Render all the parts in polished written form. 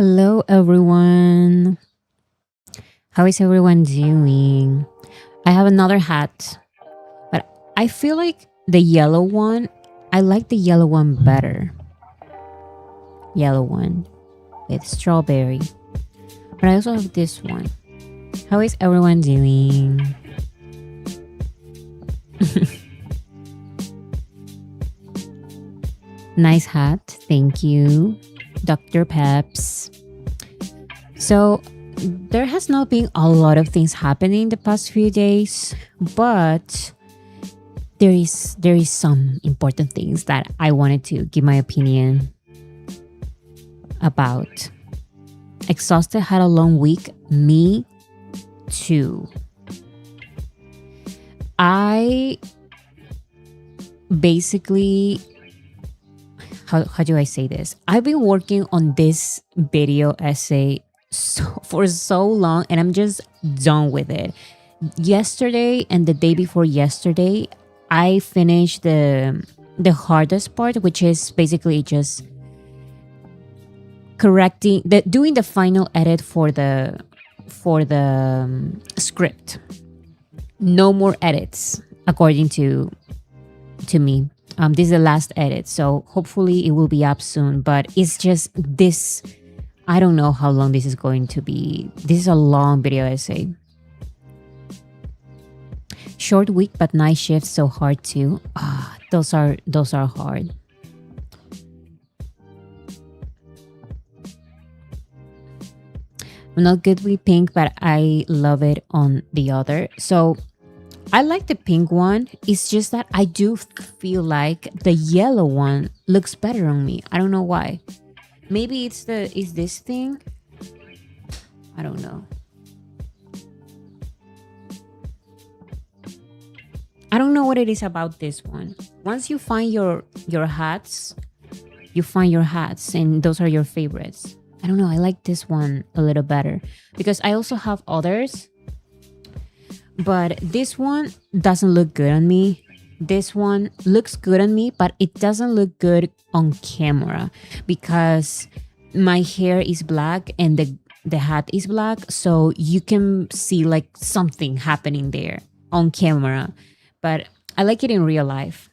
Hello, everyone. How is everyone doing? I have another hat, but I feel like the yellow one, I like the yellow one better. Yellow one with strawberry. But I also have this one. How is everyone doing? Nice hat. Thank you, Dr. Peps. So, there has not been a lot of things happening the past few days, but there is some important things that I wanted to give my opinion about. Exhausted, had a long week. Me too. I basically, how do I say this? I've been working on this video essay for so long and I'm just done with it. Yesterday and the day before yesterday, I finished the hardest part, which is basically just doing the final edit for the script. No more edits, according to me. This is the last edit, so hopefully it will be up soon. But it's just this. I don't know how long this is going to be. This is a long video essay. Short week, but night shifts so hard too. Those are hard. I'm not good with pink, but I love it on the other. So I like the pink one. It's just that I do feel like the yellow one looks better on me. I don't know why. Maybe is this thing? I don't know. I don't know what it is about this one. Once you find your hats, you find your hats and those are your favorites. I don't know. I like this one a little better because I also have others. But this one doesn't look good on me. This one looks good on me, but it doesn't look good on camera because my hair is black and the hat is black. So you can see like something happening there on camera. But I like it in real life.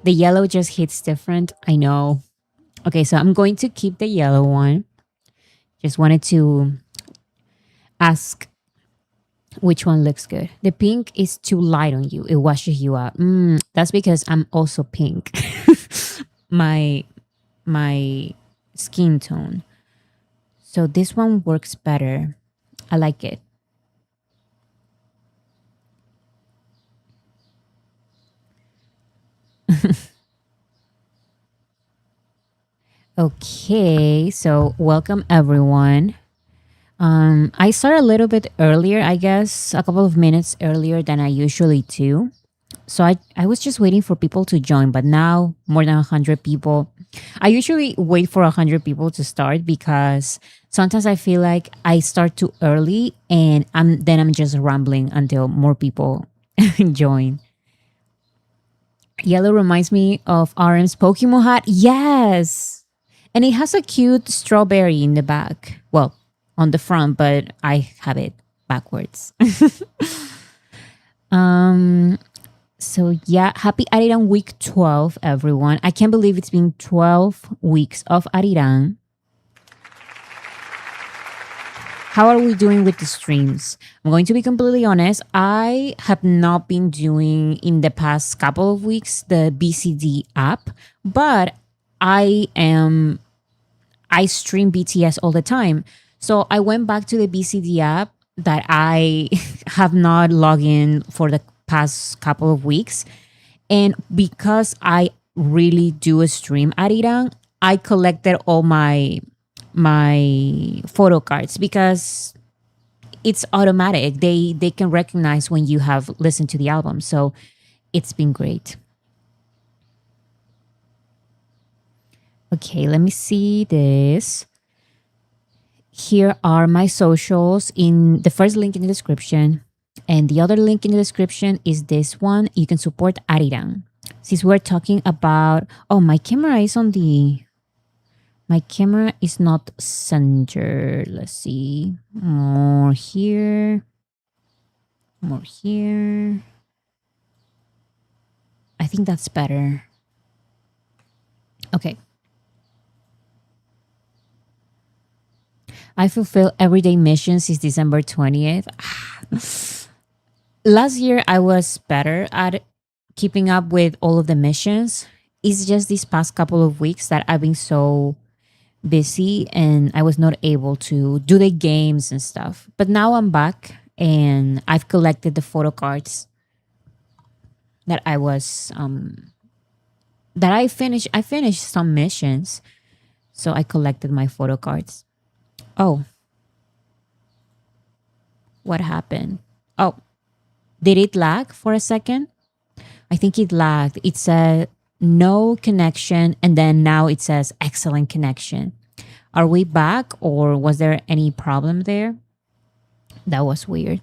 The yellow just hits different. I know. Okay, so I'm going to keep the yellow one. Just wanted to ask which one looks good. The pink is too light on you. It washes you out. That's because I'm also pink. my skin tone. So this one works better. I like it. Okay, so welcome everyone. I started a little bit earlier, I guess, a couple of minutes earlier than I usually do. So I was just waiting for people to join, but now more than 100 people. I usually wait for 100 people to start because sometimes I feel like I start too early and I'm just rambling until more people join. Yellow reminds me of RM's Pokemon hat. Yes. And it has a cute strawberry in the back. Well, on the front, but I have it backwards. So yeah, happy Ariran week 12, everyone. I can't believe it's been 12 weeks of Ariran. How are we doing with the streams? I'm going to be completely honest. I have not been doing in the past couple of weeks the BCD app, but I stream BTS all the time. So I went back to the BCD app that I have not logged in for the past couple of weeks. And because I really do a stream at Iran, I collected all my photo cards because it's automatic. They can recognize when you have listened to the album. So it's been great. Okay, let me see this. Here are my socials in the first link in the description. And the other link in the description is this one. You can support Ariran. Since we're talking about, oh, my camera is not center. Let's see. More here, more here. I think that's better. Okay. I fulfill everyday missions since December 20th. Last year, I was better at keeping up with all of the missions. It's just these past couple of weeks that I've been so busy and I was not able to do the games and stuff. But now I'm back and I've collected the photo cards that I finished some missions, so I collected my photo cards. Oh, what happened? Oh, did it lag for a second? I think it lagged. It said no connection and then now it says excellent connection. Are we back or was there any problem there? That was weird.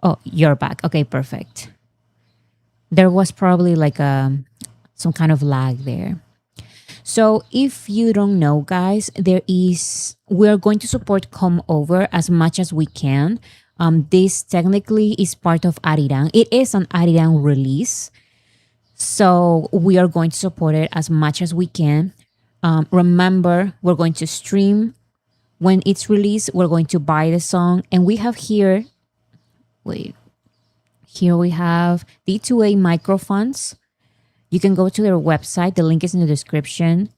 Oh, you're back. Okay, perfect. There was probably like some kind of lag there. So if you don't know, guys, we're going to support Come Over as much as we can. This technically is part of Arirang. It is an Arirang release. So we are going to support it as much as we can. Remember, we're going to stream when it's released. We're going to buy the song. And we have here, wait, here we have D2A microphones. You can go to their website. The link is in the description.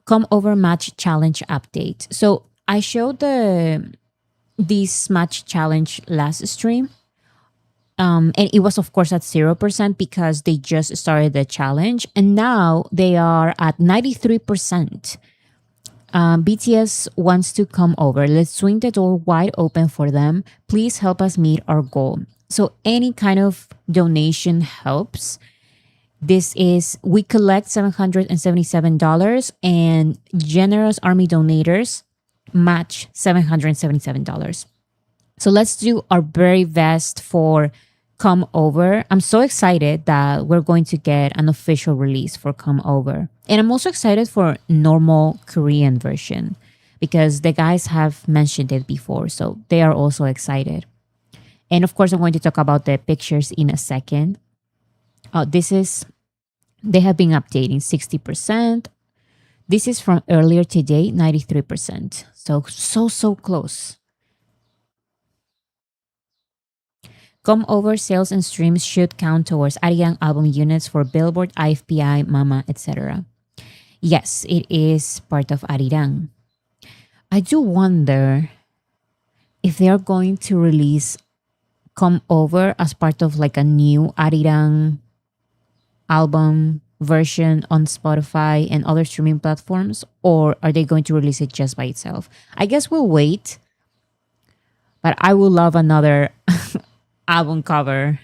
Come Over Match Challenge update. So I showed this match challenge last stream. And it was of course at 0% because they just started the challenge. And now they are at 93%. BTS wants to come over. Let's swing the door wide open for them. Please help us meet our goal. So any kind of donation helps. We collect $777 and generous army donators match $777. So let's do our very best for Come Over. I'm so excited that we're going to get an official release for Come Over. And I'm also excited for normal Korean version because the guys have mentioned it before. So they are also excited. And of course, I'm going to talk about the pictures in a second. They have been updating 60%. This is from earlier today, 93%. So close. Come Over sales and streams should count towards Ariang album units for Billboard, IFPI, Mama, etc. Yes, it is part of Arirang. I do wonder if they are going to release Come Over as part of like a new Arirang album version on Spotify and other streaming platforms, or are they going to release it just by itself? I guess we'll wait, but I would love another album cover,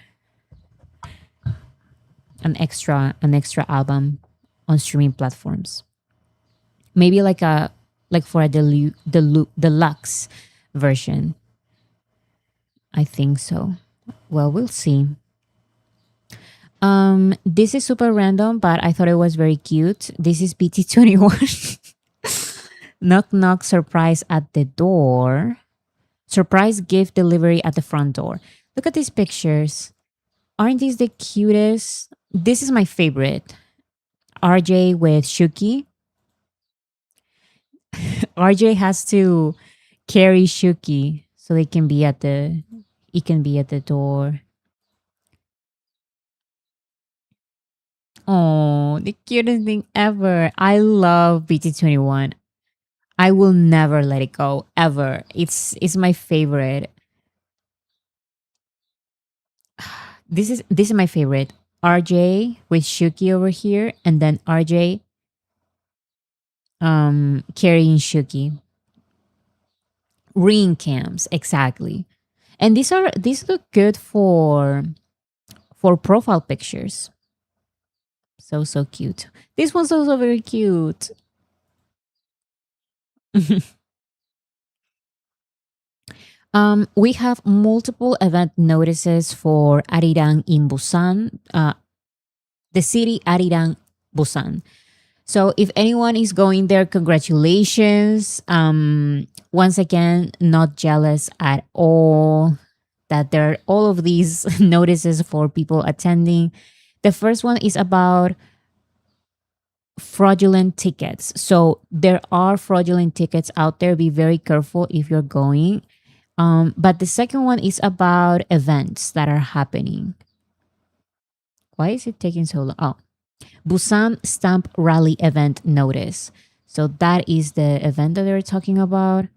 an extra album on streaming platforms. Maybe like for a deluxe version. I think so. Well, we'll see. This is super random, but I thought it was very cute. This is BT21. Knock knock surprise at the door. Surprise gift delivery at the front door. Look at these pictures. Aren't these the cutest? This is my favorite. RJ with Shuki. RJ has to carry Shuki so they can be at the it can be at the door. Oh, the cutest thing ever. I love BT21. I will never let it go ever. It's my favorite. This is my favorite. RJ with Shuki over here and then RJ carrying Shuki. Ring cams, exactly. And these look good for profile pictures. So cute. This one's also very cute. We have multiple event notices for Arirang in Busan, the city Arirang, Busan. So if anyone is going there, congratulations. Once again, not jealous at all that there are all of these notices for people attending. The first one is about fraudulent tickets. So there are fraudulent tickets out there. Be very careful if you're going. But the second one is about events that are happening. Why is it taking so long? Oh, Busan Stamp Rally event notice. So that is the event that they're talking about,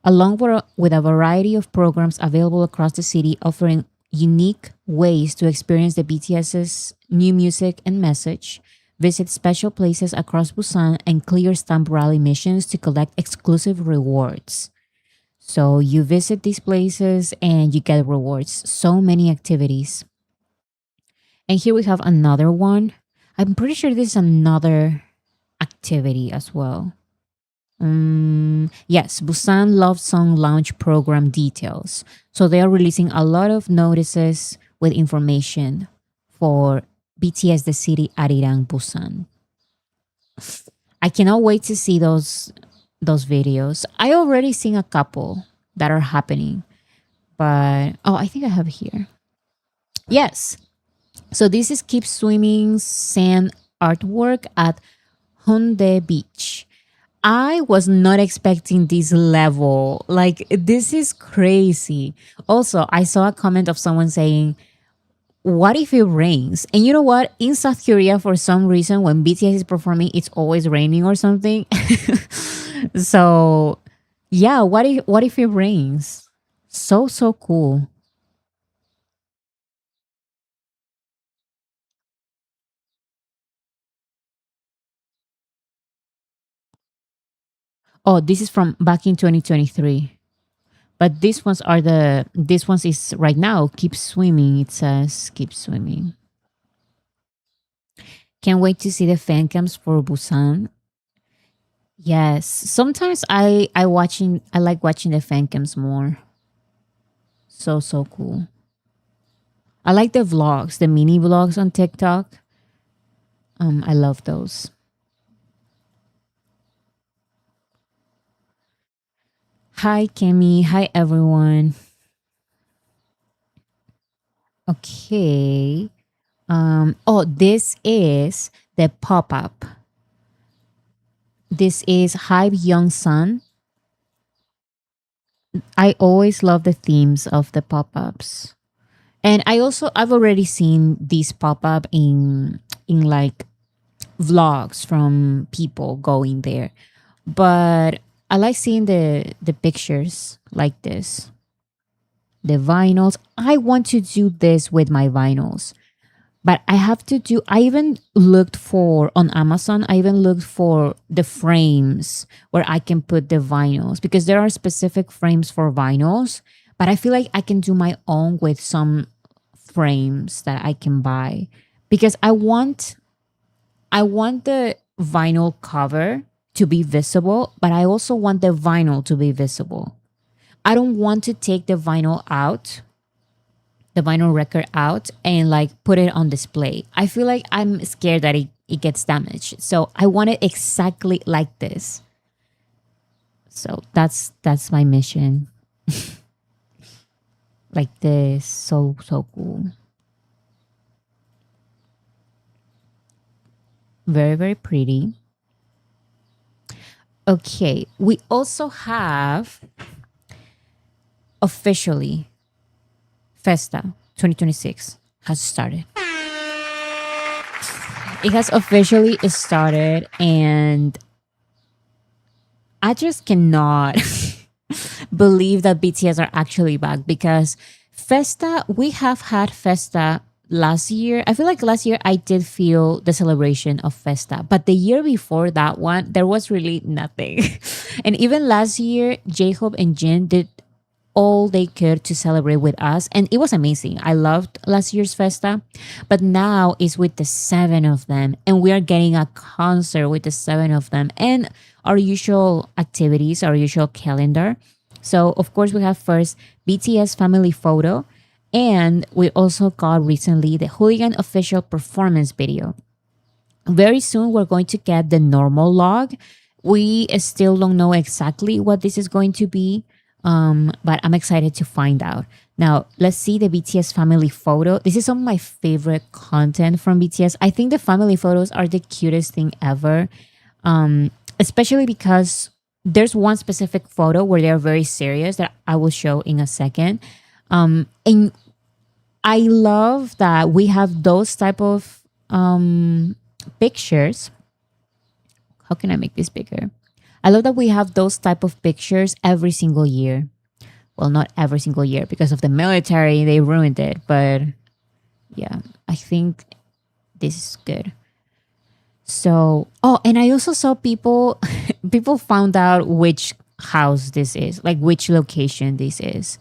along with a variety of programs available across the city, offering unique ways to experience the BTS's new music and message. Visit special places across Busan and clear stamp rally missions to collect exclusive rewards. So you visit these places and you get rewards. So many activities. And here we have another one. I'm pretty sure this is another activity as well. Yes, Busan Love Song Launch Program details. So they are releasing a lot of notices with information for BTS The City Arirang Busan. I cannot wait to see those videos. I already seen a couple that are happening, but oh, I think I have here. Yes. So this is Keep Swimming sand artwork at Hyundai Beach. I was not expecting this level. Like, this is crazy. Also, I saw a comment of someone saying, what if it rains? And you know what? In South Korea, for some reason, when BTS is performing, it's always raining or something. So, yeah, what if it rains? So cool. Oh, this is from back in 2023. But these ones is right now. Keep swimming. It says keep swimming. Can't wait to see the fan cams for Busan. Yes, sometimes I like watching the fan cams more. So cool. I like the vlogs, the mini vlogs on TikTok. I love those. Hi Kemi, hi everyone. Okay. Oh, this is the pop up. This is Hype Young Sun. I always love the themes of the pop ups. And I've already seen these pop up in like vlogs from people going there. But I like seeing the pictures like this. The vinyls. I want to do this with my vinyls. But I even looked for on Amazon, I even looked for the frames where I can put the vinyls because there are specific frames for vinyls. But I feel like I can do my own with some frames that I can buy because I want the vinyl cover to be visible, but I also want the vinyl to be visible. I don't want to take the vinyl record out and like put it on display. I feel like I'm scared that it gets damaged. So I want it exactly like this. So that's my mission. Like this. So cool. Very, very pretty. Okay. We also have officially Festa 2026 has started. It has officially started, and I just cannot believe that BTS are actually back because Festa, we have had Festa last year. I feel like last year I did feel the celebration of Festa, but the year before that one, there was really nothing. And even last year, J Hope and Jin did all they could to celebrate with us, and it was amazing. I loved last year's Festa, but now it's with the seven of them, and we are getting a concert with the seven of them and our usual activities, our usual calendar. So, of course, we have first BTS Family Photo, and we also got recently the Hooligan official performance video. Very soon, we're going to get the normal log. We still don't know exactly what this is going to be, but I'm excited to find out. Now, let's see the BTS family photo. This is some of my favorite content from BTS. I think the family photos are the cutest thing ever, especially because there's one specific photo where they're very serious that I will show in a second. And I love that we have those type of pictures. How can I make this bigger? I love that we have those type of pictures every single year. Well, not every single year because of the military, they ruined it. But yeah, I think this is good. So, oh, and I also saw people people found out which house this is, like which location this is.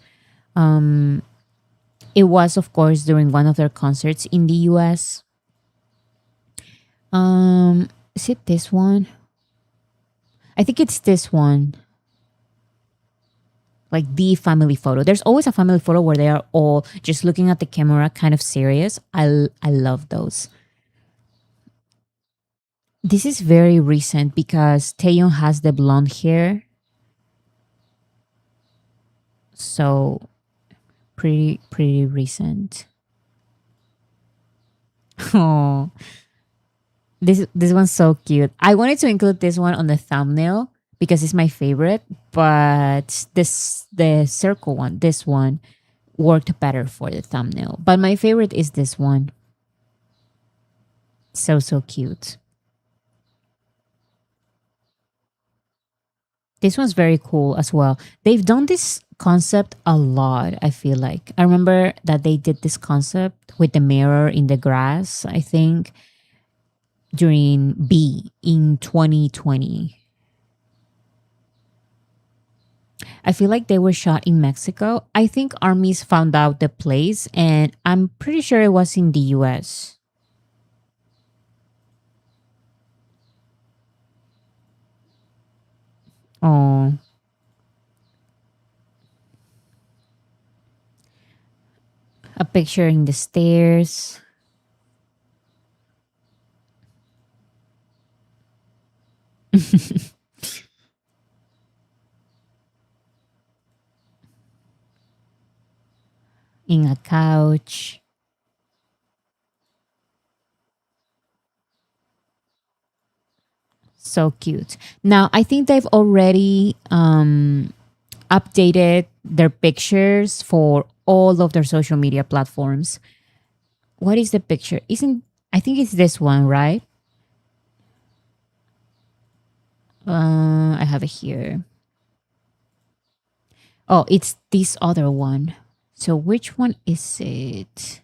It was, of course, during one of their concerts in the US. Is it this one? I think it's this one. Like the family photo. There's always a family photo where they are all just looking at the camera, kind of serious. I love those. This is very recent because Taeyeon has the blonde hair, so pretty recent. Oh, this one's so cute. I wanted to include this one on the thumbnail because it's my favorite, but the circle one, this one worked better for the thumbnail. But my favorite is this one. So cute. This one's very cool as well. They've done this concept a lot, I feel like. I remember that they did this concept with the mirror in the grass, I think, during B in 2020. I feel like they were shot in Mexico. I think armies found out the place, and I'm pretty sure it was in the US. Oh, a picture in the stairs. In a couch. So cute. Now, I think they've already updated their pictures for all of their social media platforms. What is the picture? Isn't I think it's this one, right? I have it here. Oh, it's this other one. So which one is it?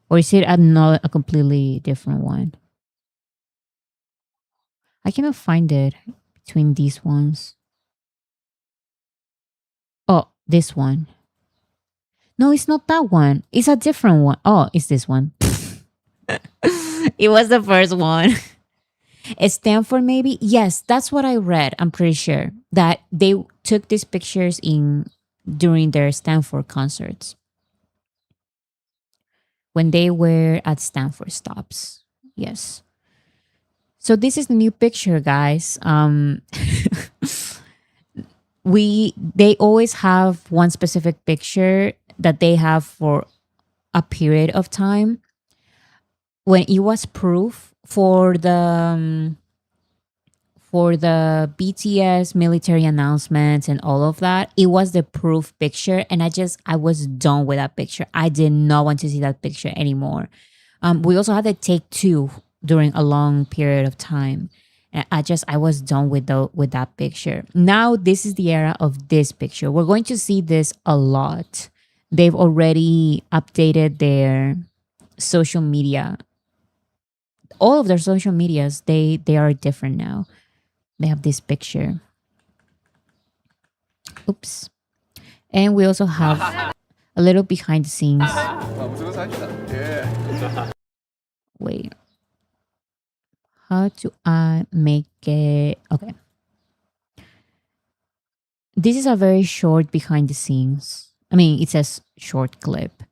Or is it another a completely different one? I cannot find it between these ones. Oh, this one. No, it's not that one. It's a different one. Oh, it's this one. It was the first one. Stanford, maybe? Yes, that's what I read. I'm pretty sure that they took these pictures in during their Stanford concerts when they were at Stanford stops. Yes. So this is the new picture, guys. We they always have one specific picture that they have for a period of time. When it was proof for the BTS military announcements and all of that, it was the proof picture. And I was done with that picture. I did not want to see that picture anymore. We also had to take two during a long period of time. And I was done with that picture. Now this is the era of this picture. We're going to see this a lot. They've already updated their social media. All of their social medias, they are different now. They have this picture. Oops. And we also have a little behind the scenes. Wait, how do I make it? Okay. This is a very short behind the scenes. I mean, it says short clip.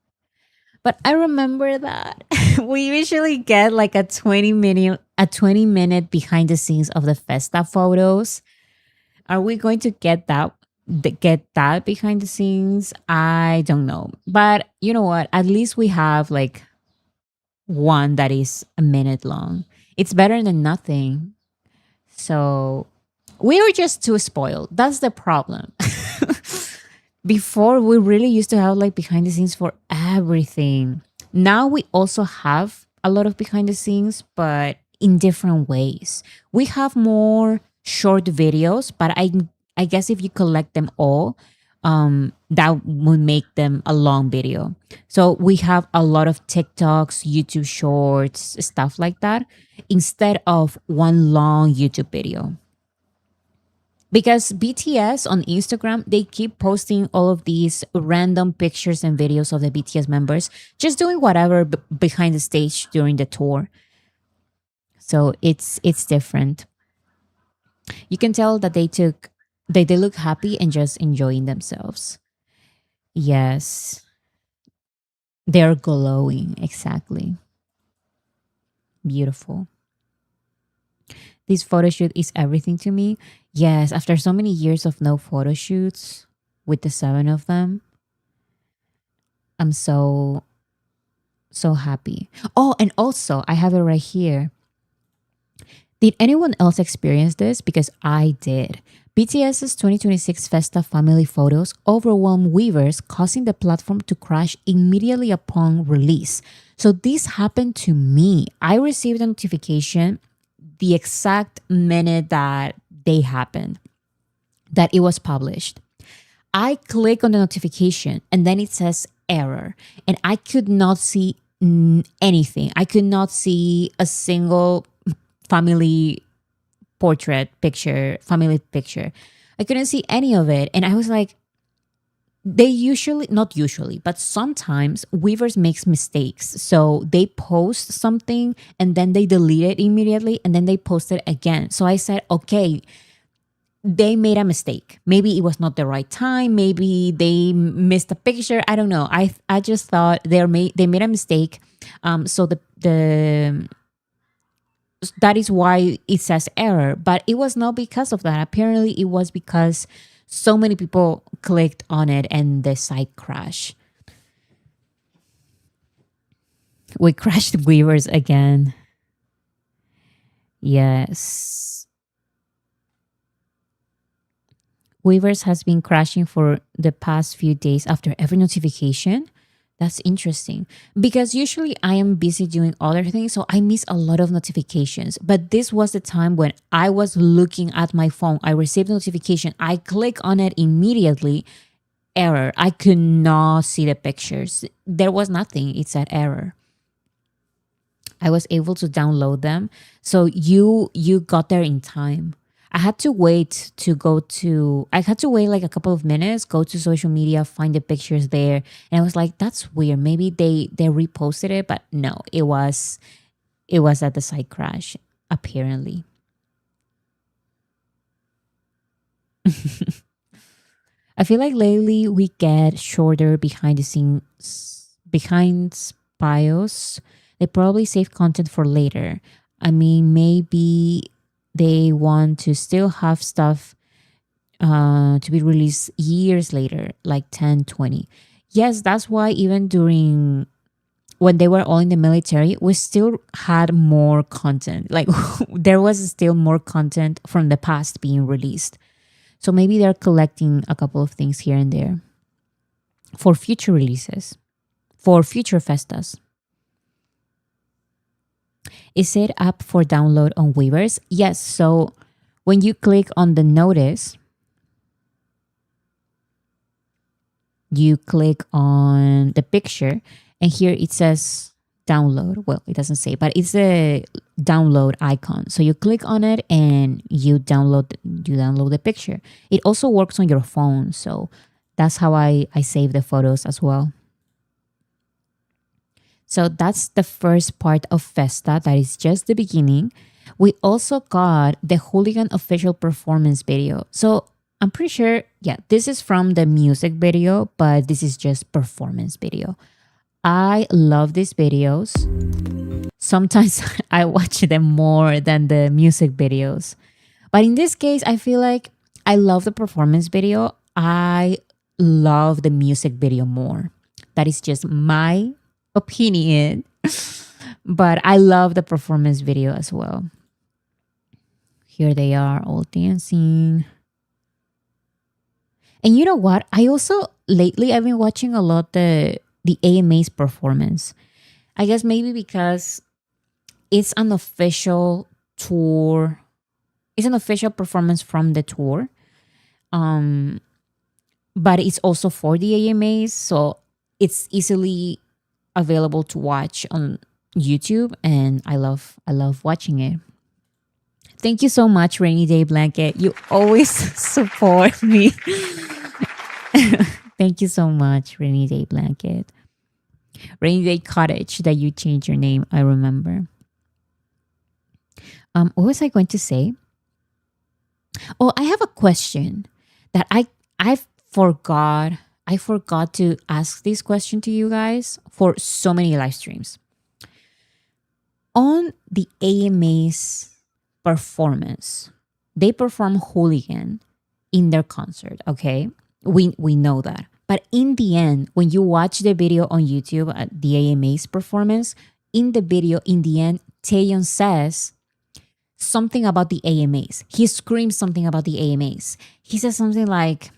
But I remember that we usually get like a 20-minute behind the scenes of the Festa photos. Are we going to get that behind the scenes? I don't know. But you know what? At least we have like one that is a minute long. It's better than nothing. So we were just too spoiled. That's the problem. Before we really used to have like behind the scenes for everything. Now we also have a lot of behind the scenes, but in different ways. We have more short videos, but I guess if you collect them all, that would make them a long video. So we have a lot of TikToks, YouTube shorts, stuff like that, instead of one long YouTube video. Because BTS on Instagram, they keep posting all of these random pictures and videos of the BTS members just doing whatever behind the stage during the tour. So it's different. You can tell that they look happy and just enjoying themselves. Yes, they're glowing. Exactly. Beautiful. This photo shoot is everything to me. Yes, after so many years of no photo shoots with the seven of them, I'm so happy. Oh, and also I have it right here. Did anyone else experience this? Because I did. BTS's 2026 Festa Family Photos overwhelmed Weavers, causing the platform to crash immediately upon release. So this happened to me. I received a notification the exact minute that they happened, that it was published. I click on the notification and then it says error, and I could not see anything. I could not see a single family portrait picture, family picture. I couldn't see any of it. And I was like, they usually, not usually, but sometimes Weavers makes mistakes. So they post something and then they delete it immediately and then they post it again. So I said, okay, they made a mistake. Maybe it was not the right time. Maybe they missed a picture. I don't know. I just thought they made a mistake. So the that is why it says error. But it was not because of that. Apparently, it was because so many people clicked on it and the site crashed. We crashed Weavers again. Yes. Weavers has been crashing for the past few days after every notification. That's interesting because usually I am busy doing other things, so I miss a lot of notifications. But this was the time when I was looking at my phone. I received a notification. I click on it immediately. Error. I could not see the pictures. There was nothing. It said error. I was able to download them. So you got there in time. I had to wait like a couple of minutes, go to social media, find the pictures there. And I was like, that's weird. Maybe they reposted it, but no, it was at the site crash, apparently. I feel like lately we get shorter behind bios. They probably save content for later. I mean, maybe they want to still have stuff to be released years later, like 10, 20. Yes, that's why even during when they were all in the military, we still had more content. Like there was still more content from the past being released. So maybe they're collecting a couple of things here and there for future releases, for future festas. Is it up for download on Weavers? Yes. So when you click on the notice, you click on the picture, and here it says download. Well, it doesn't say, but it's a download icon. So you click on it and you download the picture. It also works on your phone. So that's how I save the photos as well. So that's the first part of Festa. That is just the beginning. We also got the Hooligan official performance video. So I'm pretty sure, yeah, this is from the music video, but this is just performance video. I love these videos. Sometimes I watch them more than the music videos. But in this case, I feel like I love the performance video. I love the music video more. That is just my opinion. But I love the performance video as well. Here they are all dancing. And you know what? I also lately I've been watching a lot the AMA's performance. I guess maybe because it's an official tour. It's an official performance from the tour. Um but it's also for the AMAs, so it's easily available to watch on YouTube, and I love watching it. Thank you so much, Rainy Day Blanket. You always support me. Thank you so much, Rainy Day Blanket. Rainy Day Cottage that you changed your name, I remember. What was I going to say? Oh, I have a question that I forgot. I forgot to ask this question to you guys for so many live streams. On the AMA's performance, they perform Hooligan in their concert, okay? We know that. But in the end, when you watch the video on YouTube at the AMA's performance, in the video, in the end, Taeyeon says something about the AMAs. He screams something about the AMAs. He says something like,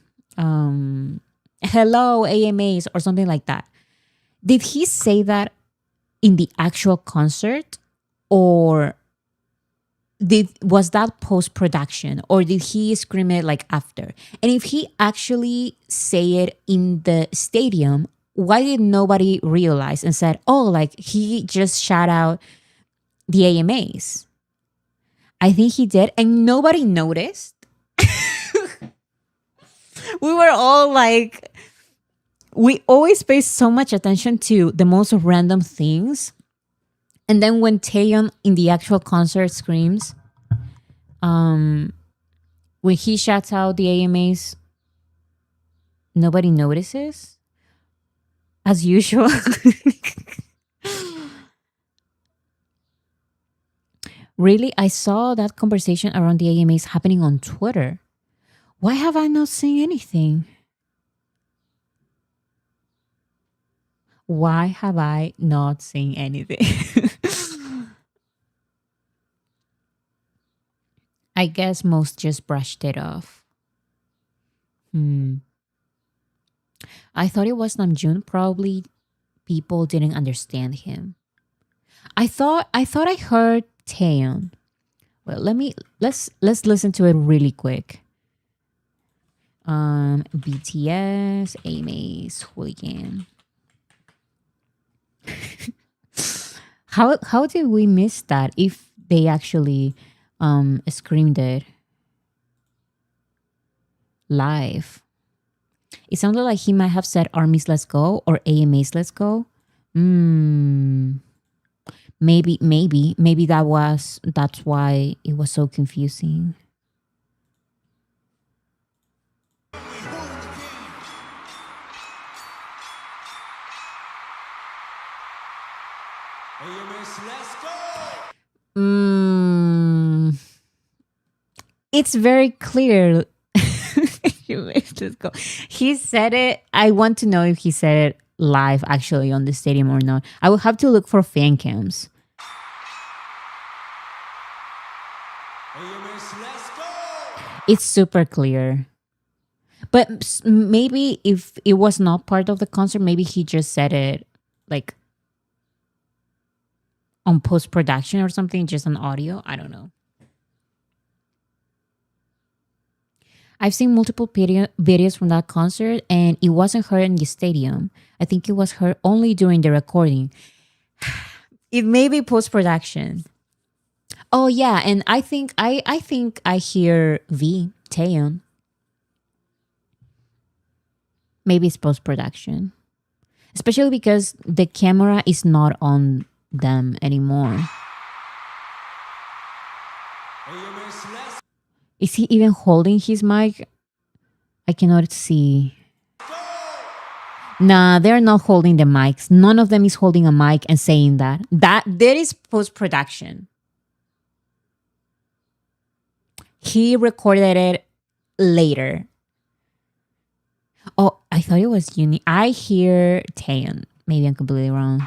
hello, AMAs, or something like that. Did he say that in the actual concert, or was that post production, or did he scream it like after? And if he actually say it in the stadium, why did nobody realize and said, oh, like he just shout out the AMAs? I think he did, and nobody noticed. We were all like, we always pay so much attention to the most random things. And then when Taeyeon in the actual concert screams, when he shouts out the AMAs, nobody notices, as usual. Really, I saw that conversation around the AMAs happening on Twitter. Why have I not seen anything? Why have I not seen anything? I guess most just brushed it off. I thought it was Namjoon. Probably people didn't understand him. I thought I heard Taeyeon. Well, let's listen to it really quick. BTS, AMA's Hooligan. How did we miss that if they actually screamed it live? It sounded like he might have said Armies Let's Go or AMA's Let's Go. Maybe that's why it was so confusing. It's very clear. Let's go. He said it. I want to know if he said it live actually on the stadium or not. I will have to look for fan cams. It's super clear. But maybe if it was not part of the concert, maybe he just said it like on post production or something, just on audio. I don't know. I've seen multiple videos from that concert, and it wasn't heard in the stadium. I think it was heard only during the recording. It may be post production. Oh yeah, and I think I hear V Taeyeon. Maybe it's post production, especially because the camera is not on them anymore. Is he even holding his mic? I cannot see. Nah, they're not holding the mics. None of them is holding a mic and saying that. That is post production. He recorded it later. Oh, I thought it was Uni. I hear Taeyeon. Maybe I'm completely wrong.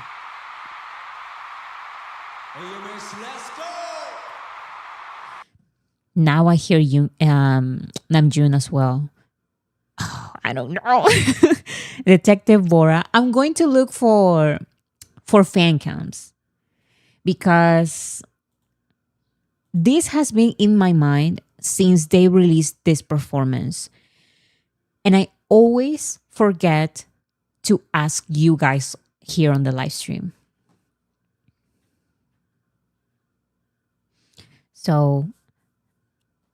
Now I hear you, Namjoon as well. Oh, I don't know. Detective Bora. I'm going to look for fan cams because this has been in my mind since they released this performance. And I always forget to ask you guys here on the live stream. So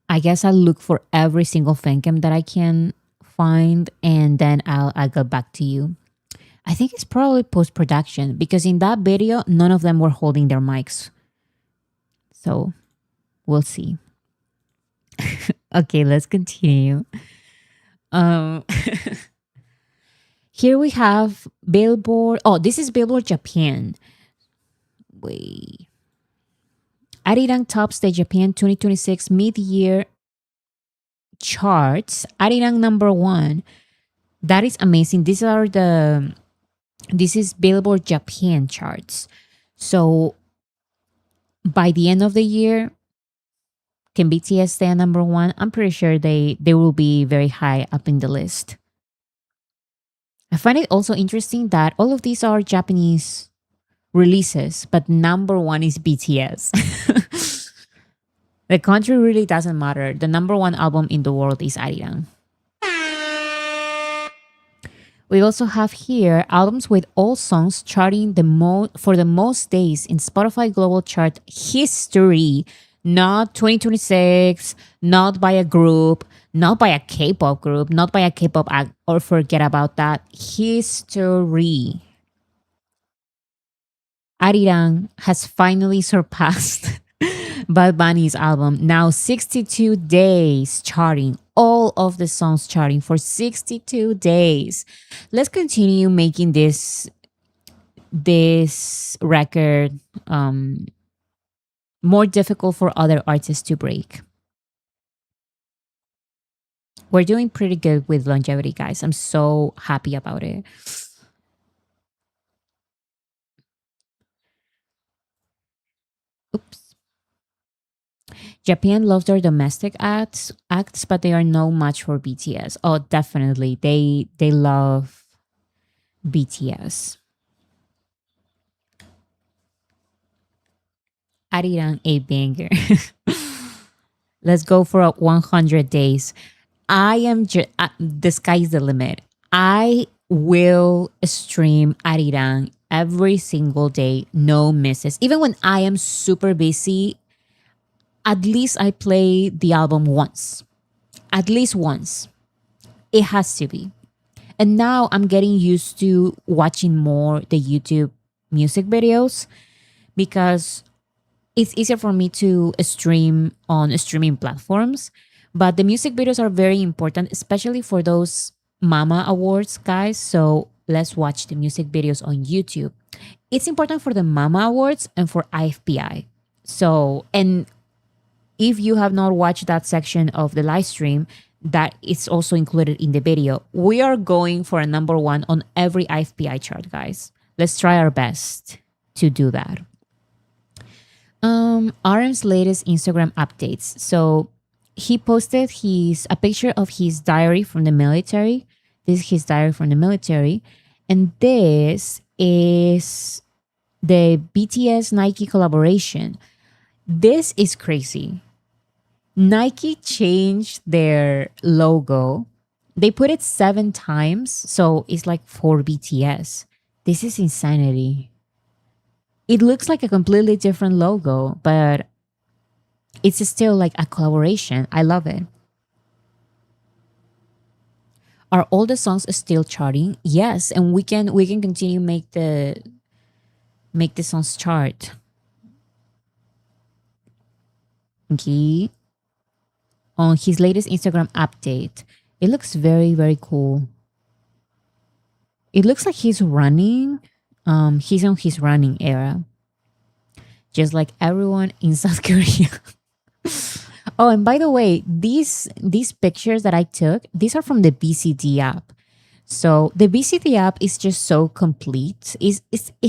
I guess I'll look for every single fan cam that I can find and then I'll get back to you. I think it's probably post production because in that video, none of them were holding their mics. So we'll see. Okay, let's continue. Um, Here we have Billboard. Oh, this is Billboard Japan. Wait. Arirang tops the Japan 2026 mid-year charts. Arirang number 1. That is amazing. This is Billboard Japan charts. So by the end of the year, can BTS stay at number 1? I'm pretty sure they will be very high up in the list. I find it also interesting that all of these are Japanese releases, but number 1 is BTS. The country really doesn't matter. The number 1 album in the world is Arirang. We also have here albums with all songs charting for the most days in Spotify Global Chart history, not 2026, not by a group, not by a K-pop group, not by a K-pop act, or forget about that. History. Arirang has finally surpassed Bad Bunny's album. Now 62 days charting. All of the songs charting for 62 days. Let's continue making this record more difficult for other artists to break. We're doing pretty good with longevity, guys. I'm so happy about it. Oops. Japan loves their domestic acts, but they are no match for BTS. Oh, definitely. They love BTS. Arirang a banger. Let's go for 100 days. I am the sky's the limit. I will stream Arirang every single day, no misses. Even when I am super busy, at least I play the album once. At least once. It has to be. And now I'm getting used to watching more the YouTube music videos because it's easier for me to stream on streaming platforms. But the music videos are very important, especially for those Mama Awards, guys. So let's watch the music videos on YouTube. It's important for the Mama Awards and for IFPI. So, and if you have not watched that section of the live stream, that is also included in the video. We are going for a number 1 on every IFPI chart, guys. Let's try our best to do that. RM's latest Instagram updates. So he posted a picture of his diary from the military. This is his diary from the military. And this is the BTS Nike collaboration. This is crazy. Nike changed their logo. They put it 7 times. So it's like for BTS. This is insanity. It looks like a completely different logo, but it's still like a collaboration. I love it. Are all the songs still charting? Yes, and we can continue make the songs chart. Okay. On his latest Instagram update, It looks very, very cool. It looks like he's running. He's on his running era, just like everyone in South Korea. Oh, and by the way, these pictures that I took, these are from the BCD app. So the BCD app is just so complete. It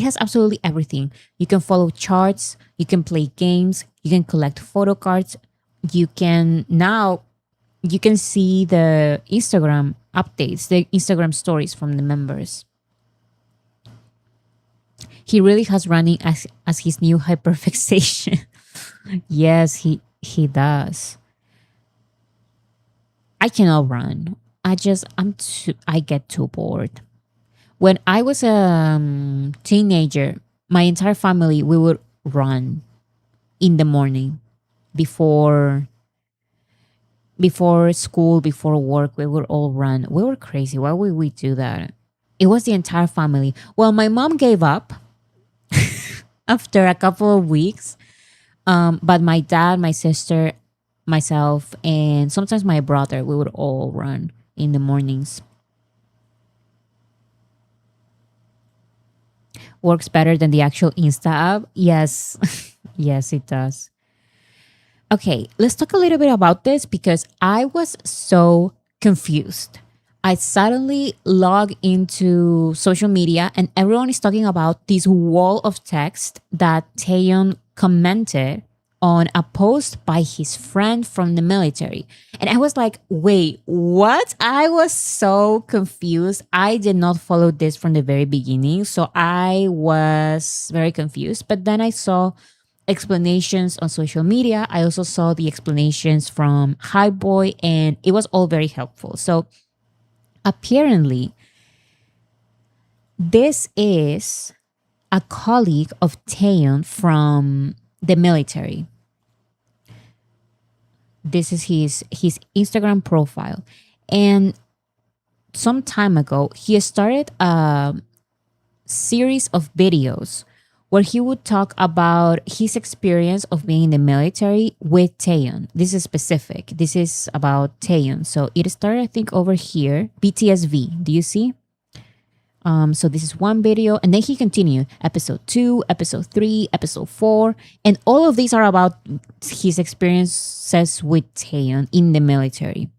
has absolutely everything. You can follow charts, you can play games, you can collect photo cards, you can now you can see the Instagram updates, the Instagram stories from the members. He really has running as his new hyperfixation. Yes, he does. I cannot run. I get too bored. When I was a teenager, my entire family we would run in the morning before before school, before work. We would all run. We were crazy. Why would we do that? It was the entire family. Well, my mom gave up after a couple of weeks. But my dad, my sister, myself, and sometimes my brother, we would all run in the mornings. Works better than the actual Insta app. Yes, yes, it does. Okay, let's talk a little bit about this because I was so confused. I suddenly log into social media and everyone is talking about this wall of text that Taeyeon commented on a post by his friend from the military. And I was like, wait, what? I was so confused. I did not follow this from the very beginning. So I was very confused. But then I saw explanations on social media. I also saw the explanations from High Boy, and it was all very helpful. So apparently, this is a colleague of Taeyeon from the military. This is his Instagram profile, and some time ago he started a series of videos where he would talk about his experience of being in the military with Taeyeon. This is specific. This is about Taeyeon. So it started, I think, over here. BTSV. Do you see? So this is one video, and then he continued episode 2, episode 3, episode 4, and all of these are about his experiences with Taeyeon in the military.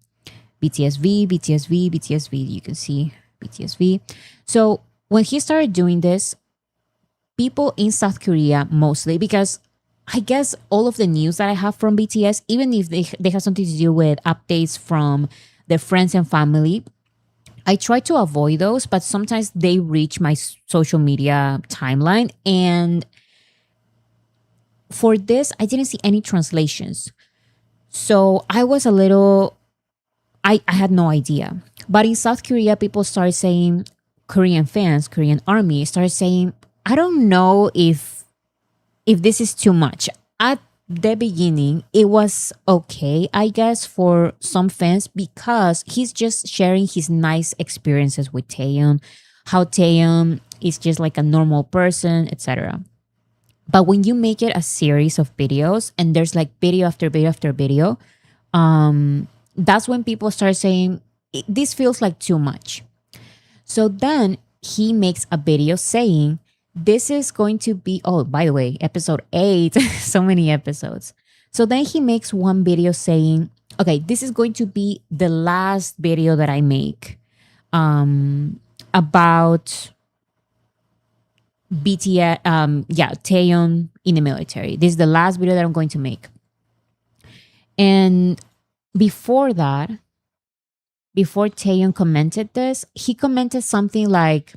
BTSV, BTSV, BTSV. You can see BTSV. So when he started doing this, people in South Korea mostly, because I guess all of the news that I have from BTS, even if they have something to do with updates from their friends and family, I try to avoid those, but sometimes they reach my social media timeline. And for this, I didn't see any translations. So I was a little, I had no idea. But in South Korea, people started saying, Korean fans, Korean army started saying, I don't know if this is too much. At the beginning, it was okay, I guess, for some fans because he's just sharing his nice experiences with Taeyeon, how Taeyeon is just like a normal person, etc. But when you make it a series of videos and there's like video after video after video, that's when people start saying, this feels like too much. So then he makes a video saying, this is going to be, oh, by the way, episode 8, so many episodes. So then he makes one video saying, okay, this is going to be the last video that I make about BTS, Taeyeon in the military. This is the last video that I'm going to make. And before that, before Taeyeon commented this, he commented something like,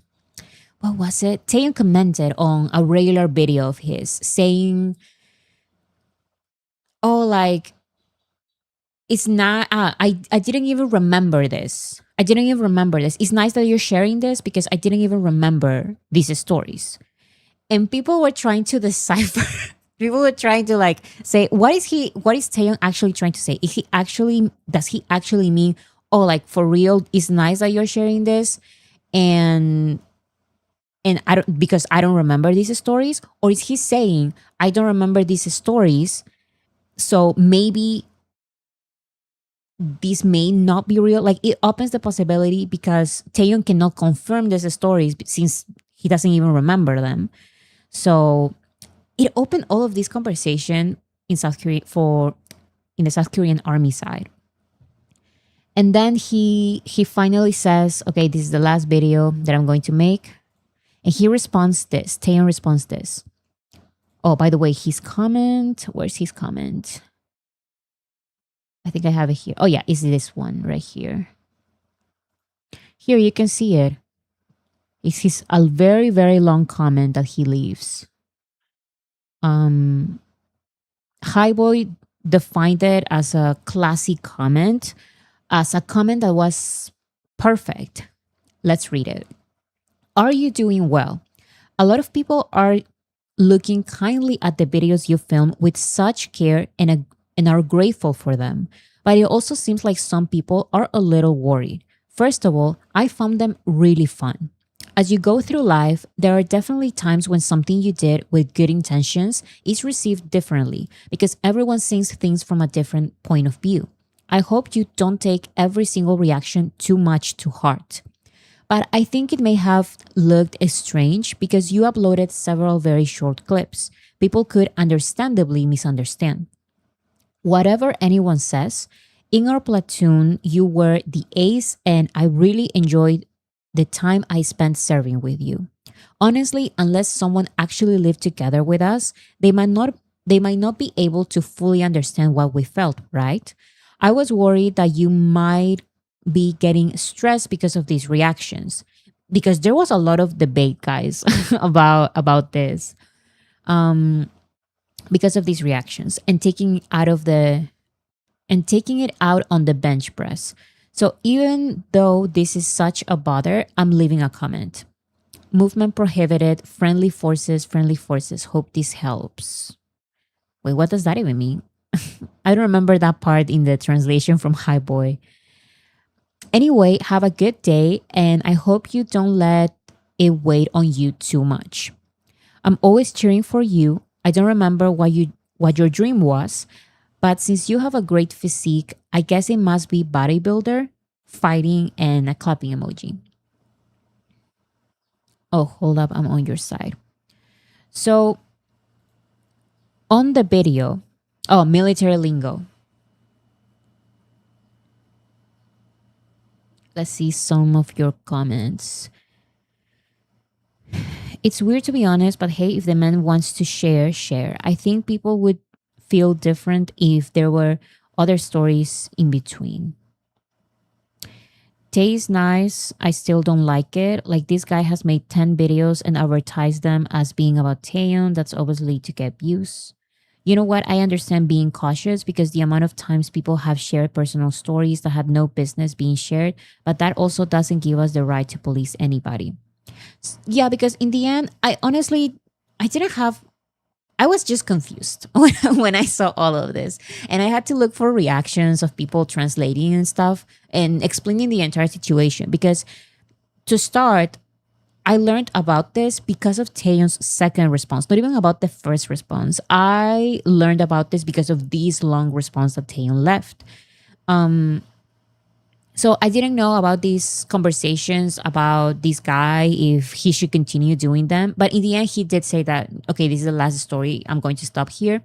what was it? Taeyeon commented on a regular video of his saying, oh, like, it's not, I didn't even remember this. I didn't even remember this. It's nice that you're sharing this because I didn't even remember these stories. And people were trying to decipher. People were trying to like say, what is Taeyeon actually trying to say? Does he actually mean, oh, like for real, it's nice that you're sharing this? And I don't, because I don't remember these stories, or is he saying I don't remember these stories, so maybe this may not be real. Like it opens the possibility because Taeyeon cannot confirm these stories since he doesn't even remember them. So it opened all of this conversation in South Korea for in the South Korean army side. And then he finally says, "Okay, this is the last video that I'm going to make." And he responds this. Taeyeon responds this. Oh, by the way, his comment. Where's his comment? I think I have it here. Oh yeah, is this one right here? Here you can see it. It's his a very very long comment that he leaves. Um, Highboy defined it as a classic comment, as a comment that was perfect. Let's read it. Are you doing well? A lot of people are looking kindly at the videos you film with such care and are grateful for them. But it also seems like some people are a little worried. First of all, I found them really fun. As you go through life, there are definitely times when something you did with good intentions is received differently because everyone sees things from a different point of view. I hope you don't take every single reaction too much to heart. But I think it may have looked strange because you uploaded several very short clips. People could understandably misunderstand. Whatever anyone says, in our platoon, you were the ace, and I really enjoyed the time I spent serving with you. Honestly, unless someone actually lived together with us, they might not be able to fully understand what we felt, right? I was worried that you might be getting stressed because of these reactions. Because there was a lot of debate, guys, about this. Um, because of these reactions and taking it out on the bench press. So even though this is such a bother, I'm leaving a comment. Movement prohibited, friendly forces. Hope this helps. Wait, what does that even mean? I don't remember that part in the translation from Highboy. Anyway, have a good day, and I hope you don't let it weigh on you too much. I'm always cheering for you. I don't remember what your dream was, but since you have a great physique, I guess it must be bodybuilder, fighting, and a clapping emoji. Oh, hold up, I'm on your side. So on the video, oh, military lingo. Let's see some of your comments. It's weird to be honest, but hey, if the man wants to share, share. I think people would feel different if there were other stories in between. Tay is nice. I still don't like it. Like this guy has made 10 videos and advertised them as being about Taeyeon. That's obviously to get views. You know what? I understand being cautious because the amount of times people have shared personal stories that had no business being shared, but that also doesn't give us the right to police anybody. Yeah, because in the end, I didn't have I was just confused when I saw all of this. And I had to look for reactions of people translating and stuff and explaining the entire situation. Because to start, I learned about this because of Taeyeon's second response, not even about the first response. I learned about this because of this long response that Taeyeon left. So I didn't know about these conversations about this guy, if he should continue doing them. But in the end, he did say that, okay, this is the last story. I'm going to stop here.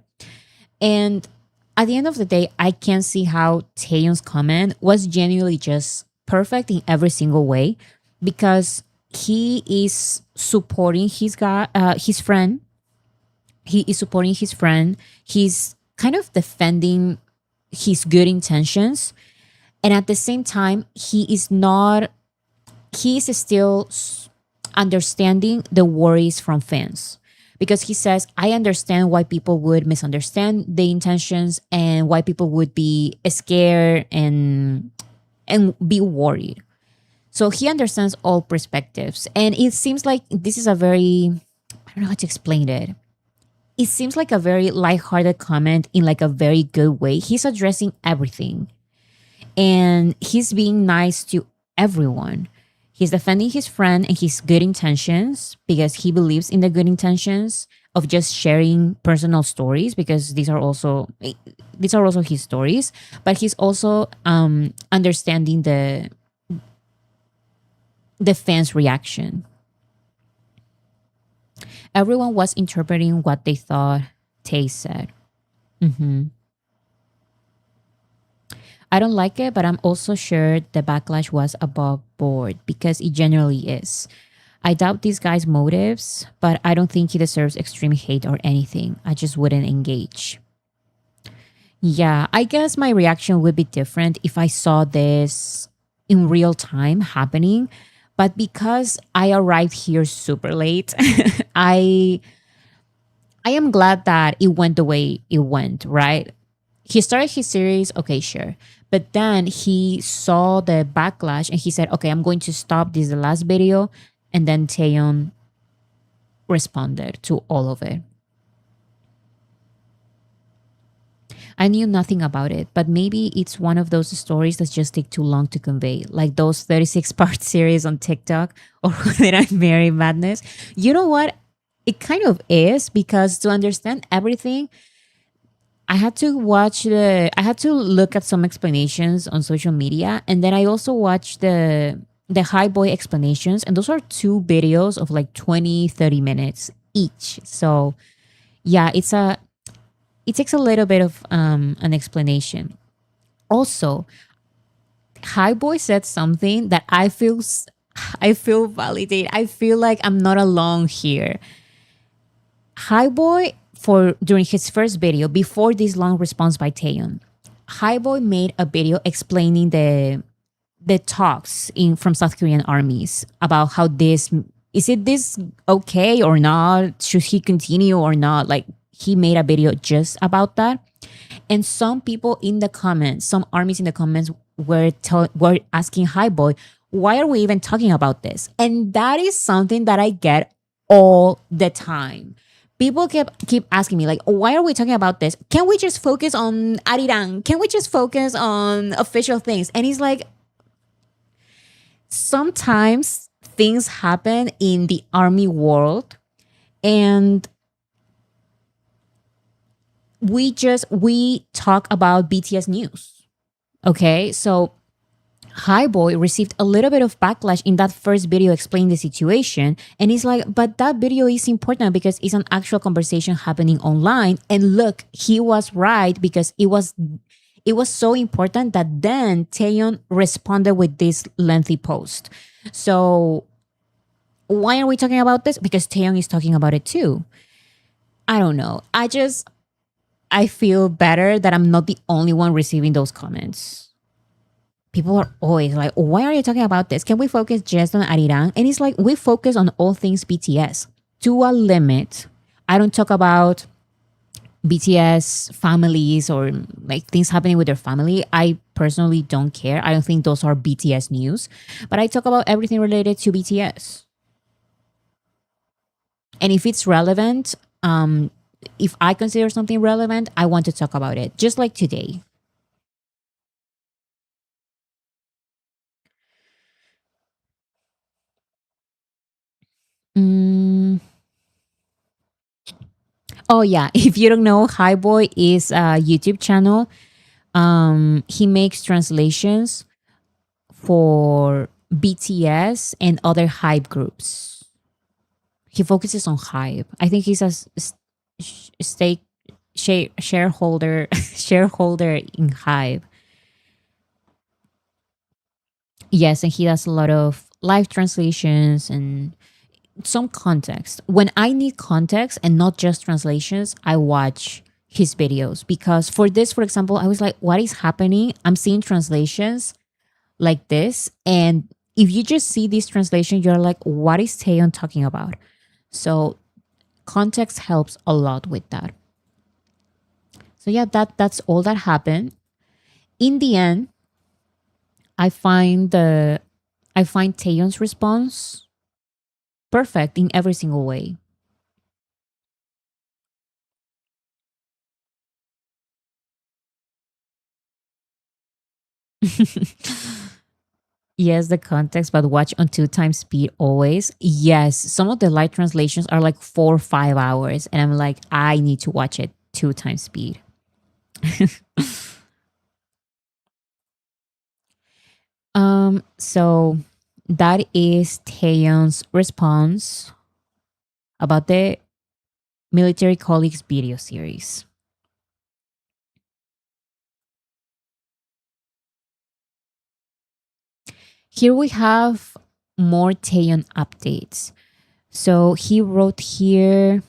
And at the end of the day, I can see how Taeyeon's comment was genuinely just perfect in every single way because he is supporting his friend. He is supporting his friend. He's kind of defending his good intentions, and at the same time he is still understanding the worries from fans because he says, I understand why people would misunderstand the intentions and why people would be scared and be worried. So he understands all perspectives, and it seems like this is a very, I don't know how to explain it. It seems like a very lighthearted comment in like a very good way. He's addressing everything and he's being nice to everyone. He's defending his friend and his good intentions because he believes in the good intentions of just sharing personal stories, because these are also his stories. But he's also understanding the fans' reaction. Everyone was interpreting what they thought Tay said. Mhm. I don't like it, but I'm also sure the backlash was above board because it generally is. I doubt this guy's motives, but I don't think he deserves extreme hate or anything. I just wouldn't engage. Yeah, I guess my reaction would be different if I saw this in real time happening. But because I arrived here super late, I I am glad that it went the way it went, right? He started his series, okay, sure. But then he saw the backlash and he said, okay, I'm going to stop. This is the last video. And then Taeyeon responded to all of it. I knew nothing about it, but maybe it's one of those stories that just take too long to convey, like those 36 part series on TikTok or Did I Marry Madness. You know what? It kind of is, because to understand everything, I had to look at some explanations on social media, and then I also watched the High Boy explanations, and those are two videos of like 20-30 minutes each. So yeah, it takes a little bit of an explanation. Also, High Boy said something that I feel validated. I feel like I'm not alone here. High Boy, for during his first video before this long response by Taeyeon, High Boy made a video explaining the talks in from South Korean armies about how this okay or not? Should he continue or not? Like, he made a video just about that. And some people in the comments, some armies in the comments were asking High Boy, why are we even talking about this? And that is something that I get all the time. People keep asking me, like, why are we talking about this? Can we just focus on Arirang? Can we just focus on official things? And he's like, sometimes things happen in the army world, and we talk about BTS news. Okay, so High Boy received a little bit of backlash in that first video explaining the situation. And he's like, but that video is important because it's an actual conversation happening online. And look, he was right, because it was so important that then Taeyeon responded with this lengthy post. So why are we talking about this? Because Taeyeon is talking about it too. I don't know. I feel better that I'm not the only one receiving those comments. People are always like, why are you talking about this? Can we focus just on Arirang? And it's like, we focus on all things BTS to a limit. I don't talk about BTS families or like things happening with their family. I personally don't care. I don't think those are BTS news. But I talk about everything related to BTS. And if it's relevant, if I consider something relevant, I want to talk about it. Just like today. Mm, oh yeah, if you don't know, High Boy is a YouTube channel. He makes translations for BTS and other hype groups. He focuses on hype. I think he's stake shareholder shareholder in hype. Yes, and he does a lot of live translations and some context. When I need context and not just translations, I watch his videos, because for this, for example, I was like, what is happening? I'm seeing translations like this. And if you just see this translation, you're like, what is Taeyeon talking about? So context helps a lot with that. So yeah, that's all that happened. In the end, I find the I find Taeyeon's response perfect in every single way. Yes, the context, but watch on 2 times speed always. Yes, some of the live translations are like 4 or 5 hours, and I'm like, I need to watch it 2 times speed. So that is Taeyon's response about the military colleagues video series. Here we have more Taeyeon updates. So he wrote here,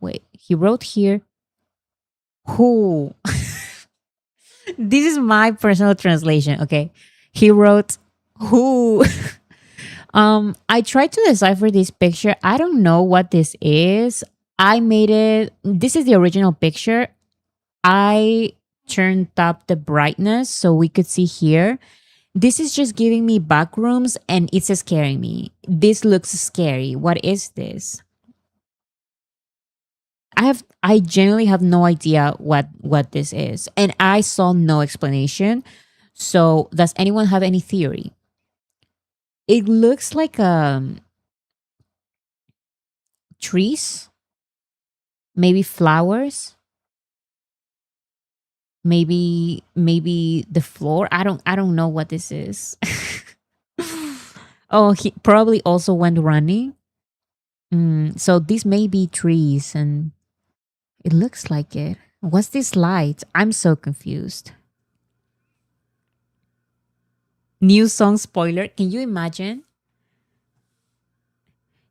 wait, he wrote here, who? This is my personal translation, okay? He wrote, who? I tried to decipher this picture. I don't know what this is. I made it, this is the original picture. I turned up the brightness so we could see here. This is just giving me back rooms and it's scaring me. This looks scary. What is this? I genuinely have no idea what this is. And I saw no explanation. So does anyone have any theory? It looks like trees, maybe flowers, maybe the floor. I don't know what this is. Oh, he probably also went running. So these may be trees and it looks like it. What's this light? I'm so confused. New song spoiler. Can you imagine?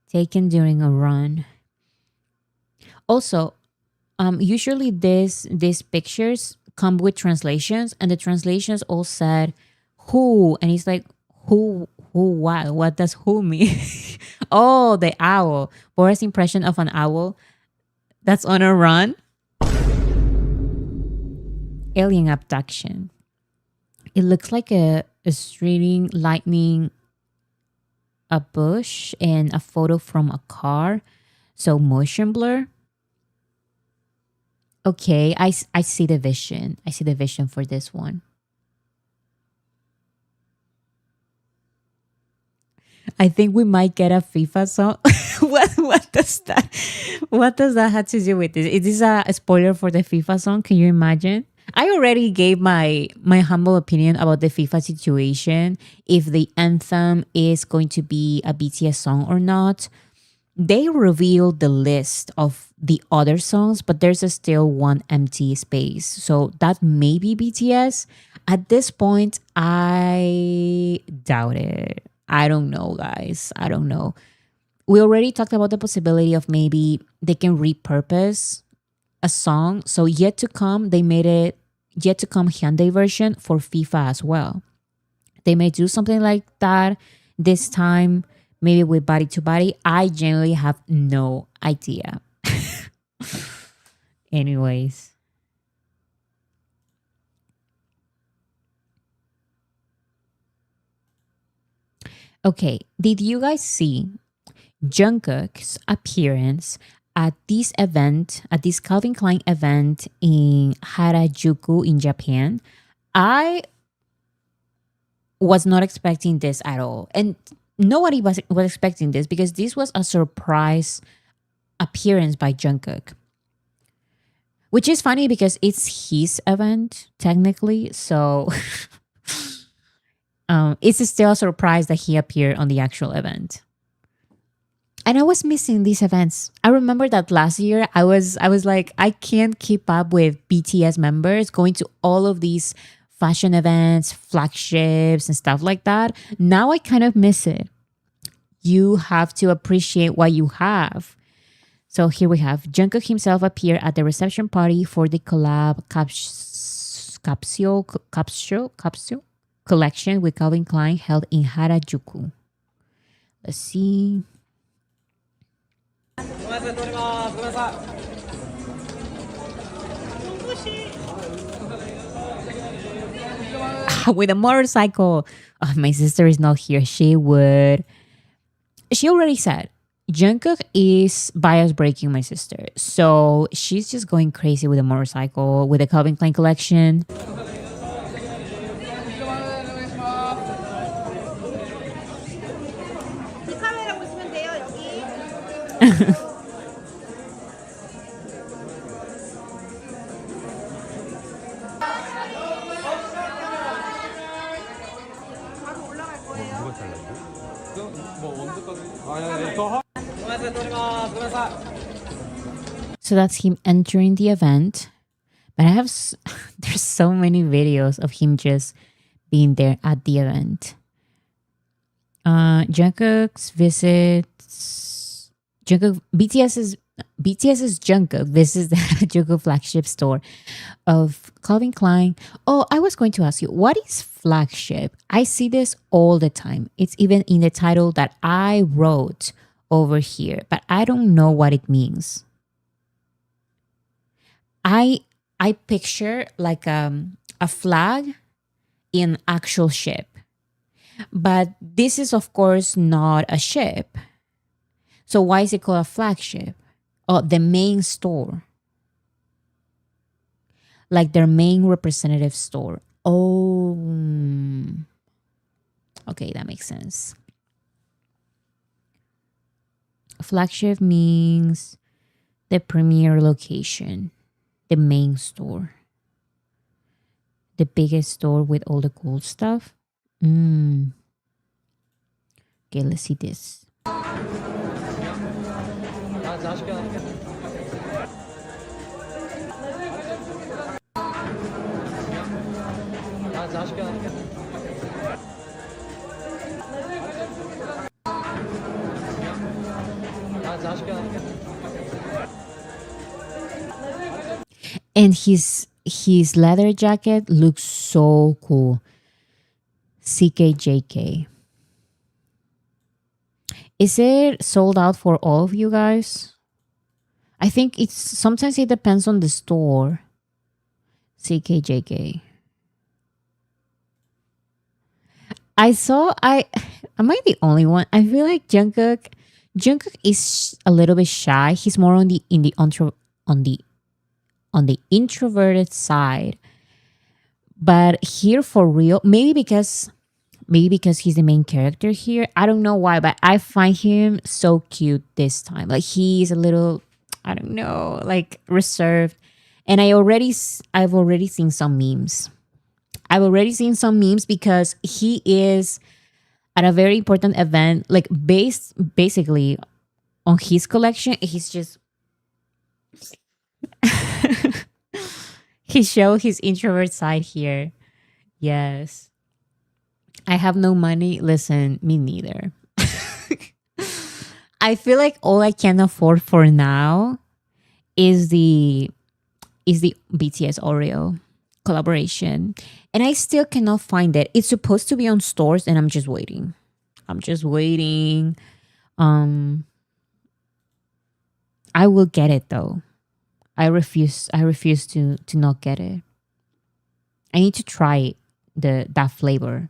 Taken during a run. Also, usually these pictures come with translations, and the translations all said who, and it's like who what does who mean? Oh, the owl. Boris' impression of an owl that's on a run. Alien abduction. It looks like a string lightning, a bush, and a photo from a car. So motion blur. Okay, I see the vision. I see the vision for this one. I think we might get a FIFA song. What does that have to do with this? Is this a spoiler for the FIFA song? Can you imagine? I already gave my humble opinion about the FIFA situation, if the anthem is going to be a BTS song or not. They revealed the list of the other songs, but there's still one empty space. So that may be BTS. At this point, I doubt it. I don't know, guys. I don't know. We already talked about the possibility of maybe they can repurpose a song. So yet to come, they made it yet to come Hyundai version for FIFA as well. They may do something like that this time, maybe with body to body. I genuinely have no idea. Anyways, okay. Did you guys see Jungkook's appearance at this Calvin Klein event in Harajuku in Japan? I was not expecting this at all. And nobody was expecting this because this was a surprise appearance by Jungkook. Which is funny because it's his event, technically. So it's still a surprise that he appeared on the actual event. And I was missing these events. I remember that last year I was like, I can't keep up with BTS members going to all of these fashion events, flagships, and stuff like that. Now I kind of miss it. You have to appreciate what you have. So here we have Jungkook himself appear at the reception party for the collab capsule collection with Calvin Klein held in Harajuku. Let's see. With a motorcycle. Oh, my sister is not here. She would. She already said Jungkook is bias breaking my sister. So she's just going crazy with a motorcycle, with the Calvin Klein collection. So that's him entering the event. But there's so many videos of him just being there at the event. Jungkook's visits BTS's Jungkook visits the Jungkook flagship store of Calvin Klein. Oh, I was going to ask you, what is flagship? I see this all the time. It's even in the title that I wrote over here, but I don't know what it means. I I picture like a flag in actual ship, but this is of course not a ship. So why is it called a flagship? Oh, the main store, like their main representative store. Oh, okay, that makes sense. Flagship means the premier location, the main store, the biggest store with all the cool stuff. Mm. Okay, let's see this. And his leather jacket looks so cool. CKJK. Is it sold out for all of you guys? I think it's sometimes it depends on the store. CKJK. I saw I am I the only one? I feel like Jungkook is a little bit shy. He's more on on the introverted side. But here for real, maybe because he's the main character here. I don't know why, but I find him so cute this time. Like he's a little, I don't know, like reserved. And I've already seen some memes. I've already seen some memes because he is at a very important event, like basically on his collection. He's just he showed his introvert side here. Yes. I have no money. Listen, me neither. I feel like all I can afford for now is the BTS Oreo collaboration. And I still cannot find it. It's supposed to be on stores and I'm just waiting. I'm just waiting. Um I will get it though. I refuse to not get it. I need to try the that flavor.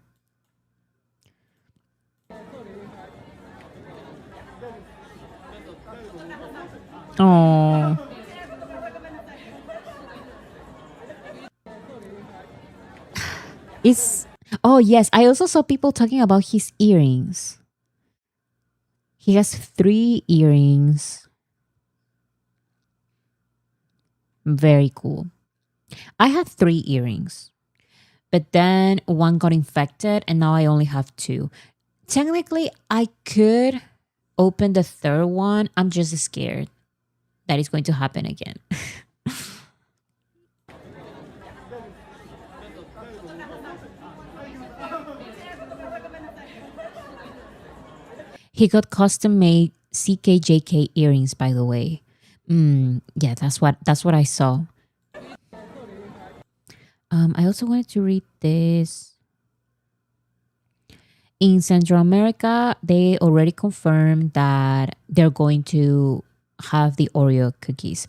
Oh, it's oh yes. I also saw people talking about his earrings. He has three earrings. Very cool. I had three earrings, but then one got infected, and now I only have two. Technically, I could open the third one. I'm just scared that it's going to happen again. He got custom made CKJK earrings, by the way. Yeah, that's what I saw. I also wanted to read this. In Central America, they already confirmed that they're going to have the Oreo cookies.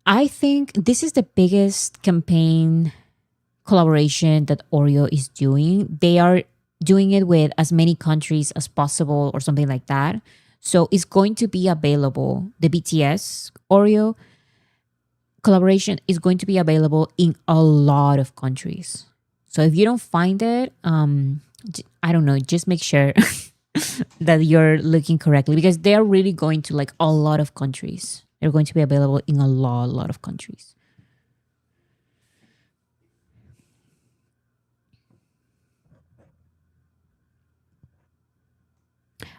I think this is the biggest campaign collaboration that Oreo is doing. They are doing it with as many countries as possible or something like that. So it's going to be available. The BTS Oreo collaboration is going to be available in a lot of countries. So if you don't find it, I don't know, just make sure that you're looking correctly because they are really going to like a lot of countries. They're going to be available in a lot of countries.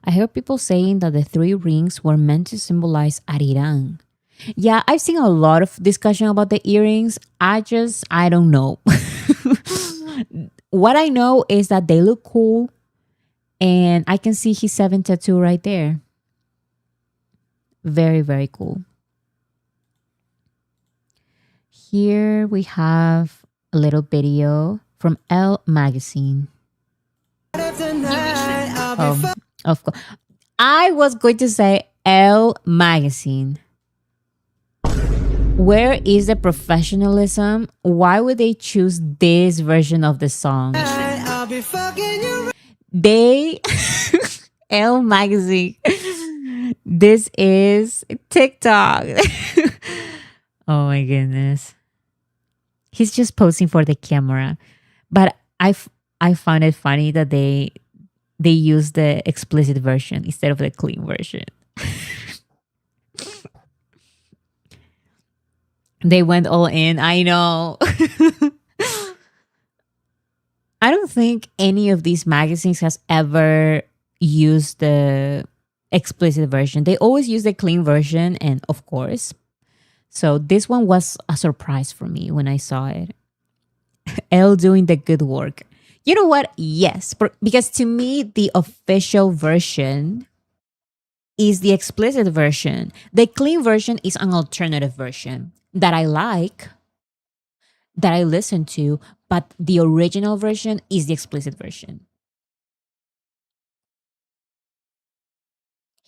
I heard people saying that the three rings were meant to symbolize Arirang. Yeah, I've seen a lot of discussion about the earrings. I don't know. What I know is that they look cool, and I can see his 7 tattoo right there. Very, very cool. Here we have a little video from Elle magazine. Of course. I was going to say Elle magazine. Where is the professionalism? Why would they choose this version of the song? They Elle magazine. This is TikTok. Oh my goodness. He's just posing for the camera. But I found it funny that they use the explicit version instead of the clean version. They went all in. I know. I don't think any of these magazines has ever used the explicit version. They always use the clean version, and of course. So this one was a surprise for me when I saw it. Elle doing the good work. You know what? Yes, because to me, the official version is the explicit version. The clean version is an alternative version that I like, that I listen to, but the original version is the explicit version.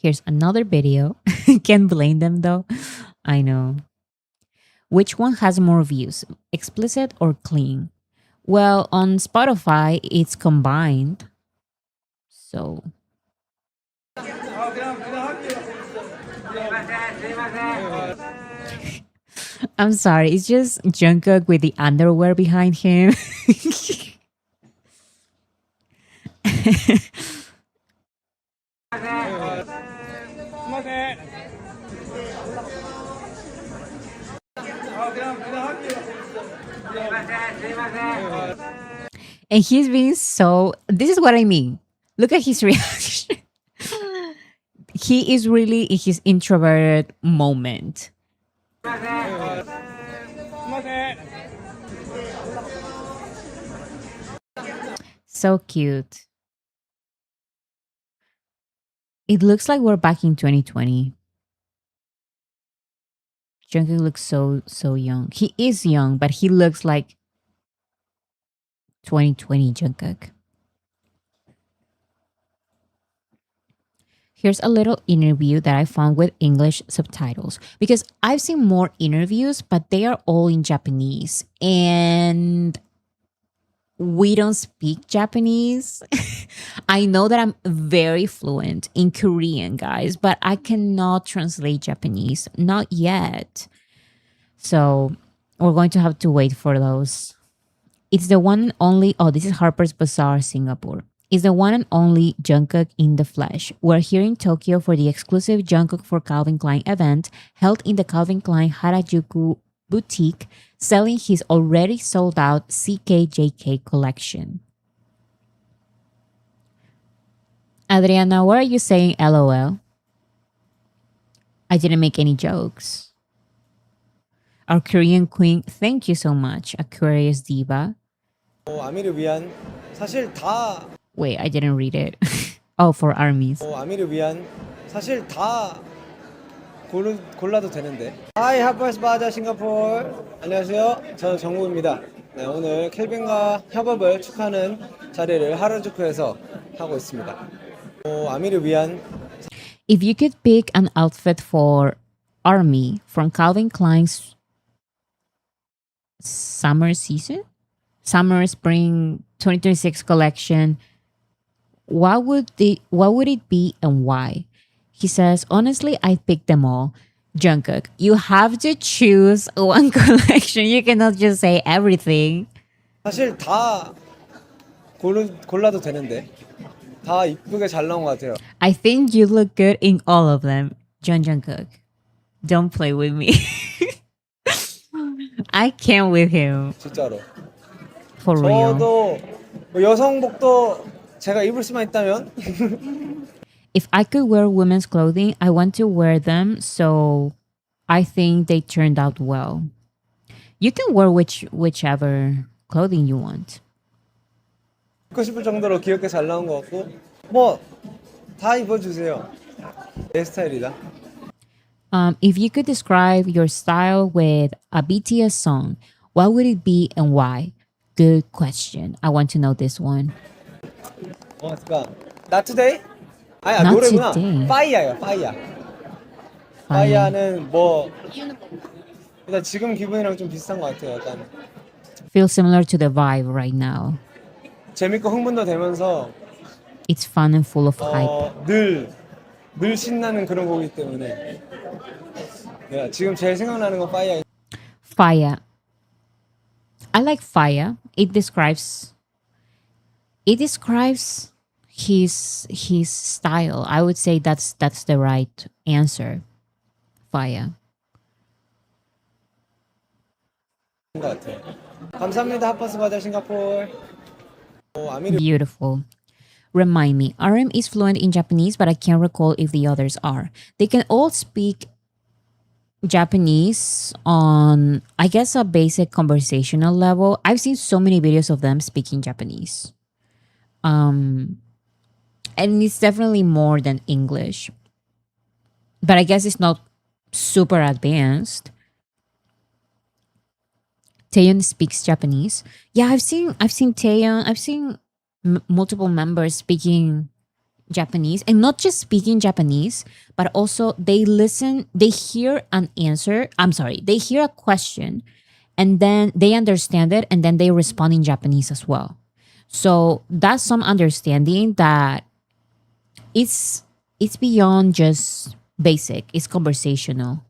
Here's another video. Can't blame them though. I know. Which one has more views, explicit or clean? Well, on Spotify, it's combined. So. I'm sorry, it's just Jungkook with the underwear behind him. And he's being so. This is what I mean. Look at his reaction. He is really in his introverted moment. So cute. It looks like we're back in 2020. Jungkook looks so young. He is young, but he looks like 2020 Jungkook. Here's a little interview that I found with English subtitles because I've seen more interviews, but they are all in Japanese. And we don't speak Japanese. I know that I'm very fluent in Korean, guys, but I cannot translate Japanese. Not yet. So we're going to have to wait for those. It's the one and only, oh, this is Harper's Bazaar, Singapore. It's the one and only Jungkook in the flesh. We're here in Tokyo for the exclusive Jungkook for Calvin Klein event held in the Calvin Klein Harajuku boutique, selling his already sold out CKJK collection. Adriana, what are you saying, LOL? I didn't make any jokes. Our Korean queen, thank you so much, Aquarius Diva. 아미를 위한 사실 다 Wait, I didn't read it. Oh, for armies. 아미를 위한 사실 다 골라도 되는데. Hi, Harper's Bazaar 싱가포르. 안녕하세요. 저는 정우입니다. 네, 오늘 켈빈과 협업을 축하하는 자리를 하라주쿠에서 하고 있습니다. 아미를 위한 If you could pick an outfit for Army from Calvin Klein's summer spring 2026 collection, what would it be and why? He says, honestly, I picked them all. Jungkook, you have to choose one collection. You cannot just say everything. 사실 다 골라도 되는데 다 이쁘게 잘 나온 것 같아요. I think you look good in all of them. Jungkook, don't play with me. I can't with him. 진짜로. For real. 저도 여성복도 제가 입을 수만 있다면 If I could wear women's clothing, I want to wear them. So I think they turned out well. You can wear whichever clothing you want. 입고 싶을 정도로 귀엽게 잘 나온 것 같고 뭐 다 입어주세요. 내 스타일이다. If you could describe your style with a BTS song, what would it be and why? Good question. I want to know this one. 잠깐. Not Today? 아니, Not 노래구나. Today. 파이야요, 파이야. Fire. 파이야는 뭐 일단 지금 기분이랑 좀 비슷한 것 같아요. 약간 Feels similar to the vibe right now. 재밌고 흥분도 되면서 It's fun and full of hype. 늘 신나는 그런 곡이기 때문에 지금 제일 생각나는 건 파이야. Fire. I like fire. It describes his style. I would say that's the right answer. Fire. 것 같아요. 감사합니다. 핫버스 바자 싱가포르. 아미르 Beautiful. Remind me, RM is fluent in Japanese, but I can't recall if the others are. They can all speak Japanese on, I guess, a basic conversational level. I've seen so many videos of them speaking Japanese. And it's definitely more than English. But I guess it's not super advanced. Taeyeon speaks Japanese. Yeah, I've seen Taeyeon. I've seen multiple members speaking Japanese, and not just speaking Japanese, but also they listen. They hear an answer. I'm sorry, they hear a question, and then they understand it, and then they respond in Japanese as well. So that's some understanding that it's beyond just basic. It's conversational.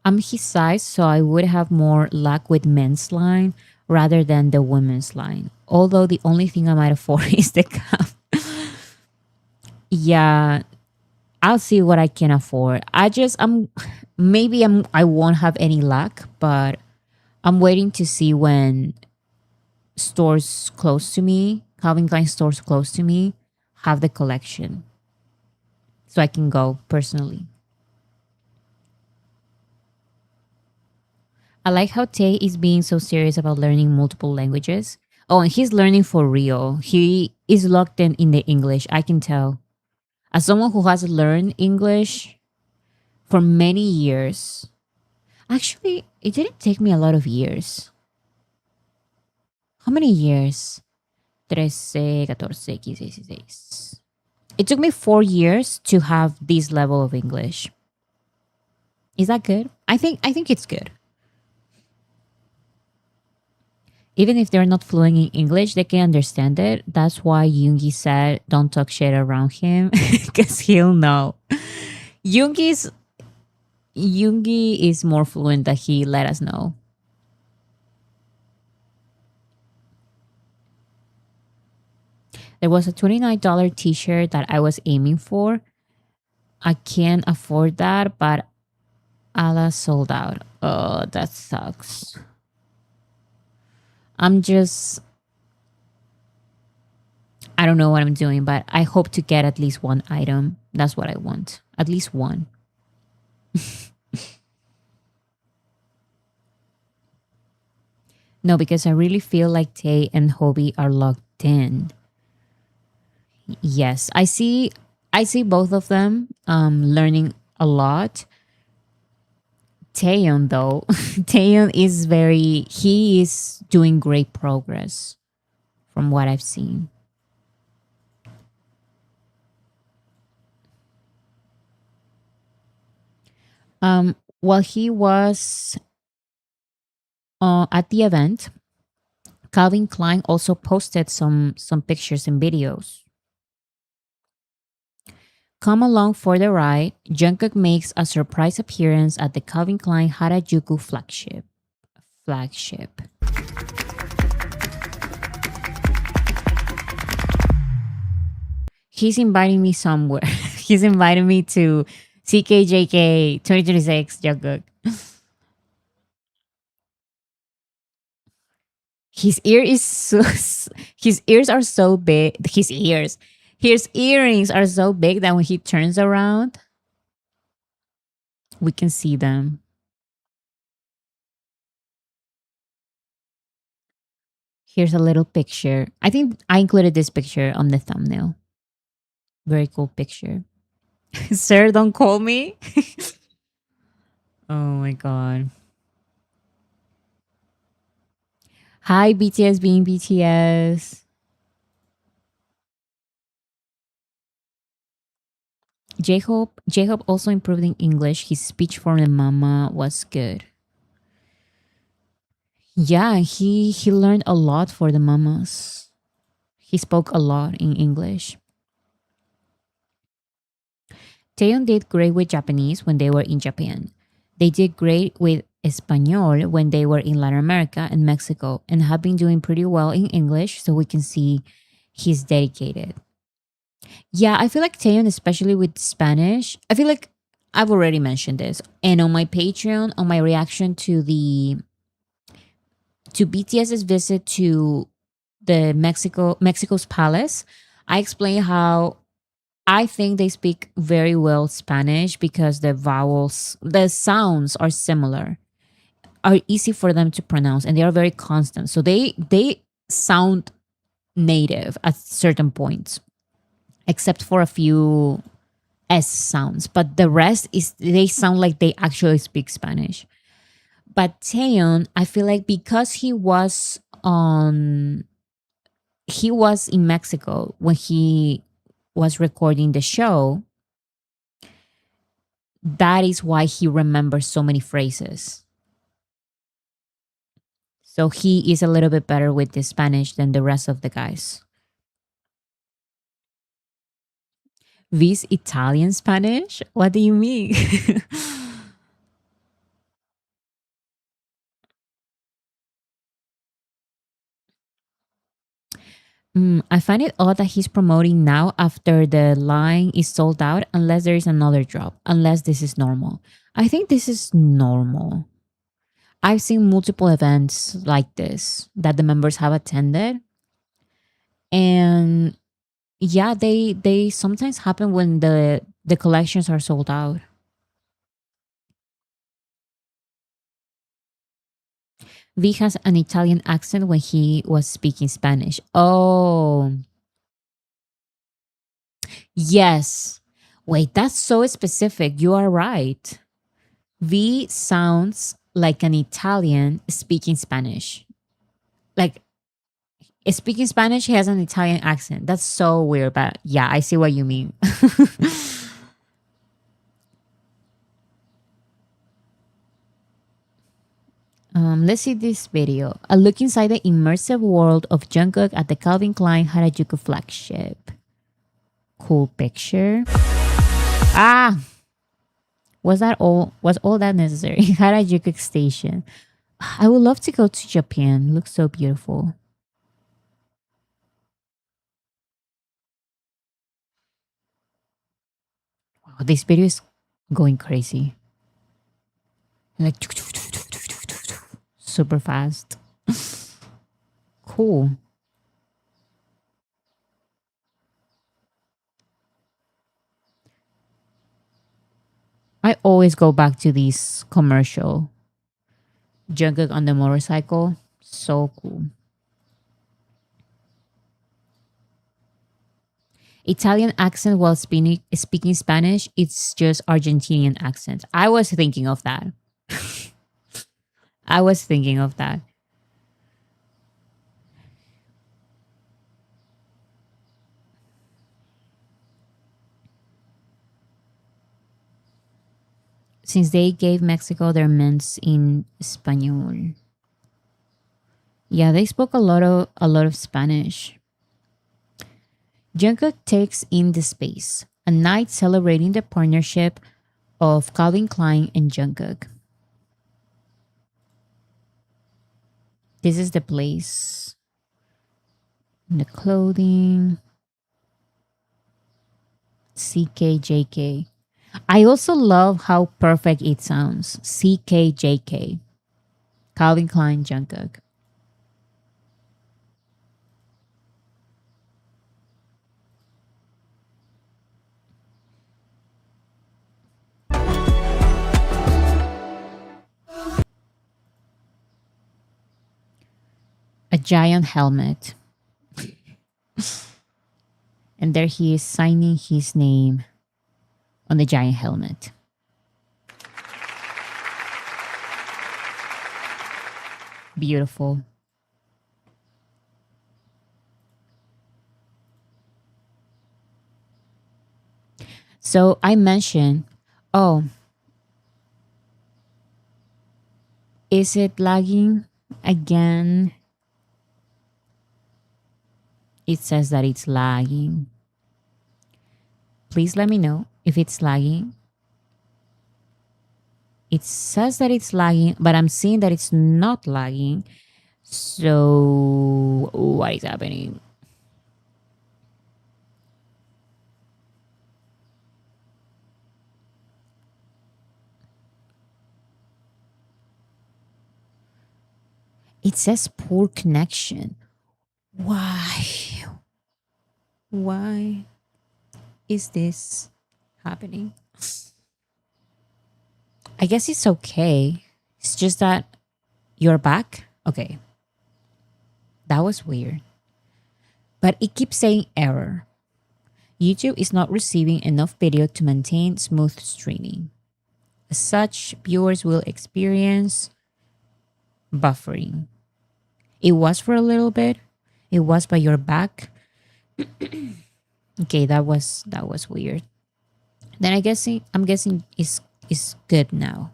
I'm his size, so I would have more luck with men's line rather than the women's line. Although the only thing I might afford is the cap. Yeah, I'll see what I can afford. I won't have any luck, but I'm waiting to see when stores close to me, Calvin Klein stores close to me, have the collection, so I can go personally. I like how Tay is being so serious about learning multiple languages. Oh, and he's learning for real. He is locked in the English. I can tell. As someone who has learned English for many years, actually, it didn't take me a lot of years. How many years? 13, 14, 15, 16. It took me 4 years to have this level of English. Is that good? I think it's good. Even if they're not fluent in English, they can understand it. That's why Yoongi said, "Don't talk shit around him," because he'll know. Yoongi's Yoongi is more fluent than he let us know. There was a $29 T-shirt that I was aiming for. I can't afford that, but Ala sold out. Oh, that sucks. I don't know what I'm doing, but I hope to get at least one item. That's what I want. At least one. No, because I really feel like Tay and Hobie are locked in. Yes, I see both of them learning a lot. Taeyeon though, he is doing great progress from what I've seen. While he was at the event, Calvin Klein also posted some pictures and videos. Come along for the ride. Jungkook makes a surprise appearance at the Calvin Klein Harajuku flagship. He's inviting me somewhere. He's inviting me to CKJK 2026 Jungkook. His ear is so, his ears are so big. His earrings are so big that when he turns around, we can see them. Here's a little picture. I think I included this picture on the thumbnail. Very cool picture. Sir, don't call me. Oh my god. Hi, BTS being BTS. J-Hope also improved in English. His speech for the mama was good. Yeah, he learned a lot for the mamas. He spoke a lot in English. Taeyeon did great with Japanese when they were in Japan. They did great with Espanol when they were in Latin America and Mexico, and have been doing pretty well in English, so we can see he's dedicated. Yeah, I feel like Taeyeon, especially with Spanish, I feel like I've already mentioned this. And on my Patreon, on my reaction to BTS's visit to the Mexico's palace, I explained how I think they speak very well Spanish because the vowels, the sounds are similar, are easy for them to pronounce, and they are very constant. So they sound native at certain points, except for a few S sounds, but the rest is they sound like they actually speak Spanish. But Taeyeon, I feel like because he was in Mexico when he was recording the show, that is why he remembers so many phrases. So he is a little bit better with the Spanish than the rest of the guys. V's Italian Spanish? What do you mean? I find it odd that he's promoting now after the line is sold out, unless there is another drop, unless this is normal. I think this is normal. I've seen multiple events like this that the members have attended. And yeah, they sometimes happen when the collections are sold out. V has an Italian accent when he was speaking Spanish. Oh, yes. Wait, that's so specific. You are right. V sounds like an Italian speaking Spanish. Like speaking Spanish, he has an Italian accent. That's so weird, but yeah, I see what you mean. Let's see this video. A look inside the immersive world of Jungkook at the Calvin Klein Harajuku flagship. Cool picture. Ah, was that all? Was all that necessary? Harajuku Station. I would love to go to Japan. Looks so beautiful. Wow, this video is going crazy. Like super fast. Cool. I always go back to these commercial. Jungkook on the motorcycle. So cool. Italian accent while speaking Spanish, it's just Argentinian accent. I was thinking of that. I was thinking of that. Since they gave Mexico their mints in Espanol. Yeah, they spoke a lot of Spanish. Jungkook takes in the space, a night celebrating the partnership of Calvin Klein and Jungkook. This is the place. The clothing. CKJK. I also love how perfect it sounds. CKJK. Calvin Klein Jungkook. giant helmet. And there he is signing his name on the giant helmet. Beautiful. So I mentioned, oh, is it lagging again? It says that it's lagging. Please let me know if it's lagging. It says that it's lagging, but I'm seeing that it's not lagging. So what is happening? It says poor connection. Why? Why is this happening? I guess it's okay. It's just that you're back. Okay. That was weird. But it keeps saying error. YouTube is not receiving enough video to maintain smooth streaming. As such, viewers will experience buffering. It was for a little bit. It was, but you're back. Okay, that was weird. Then I'm guessing is good now.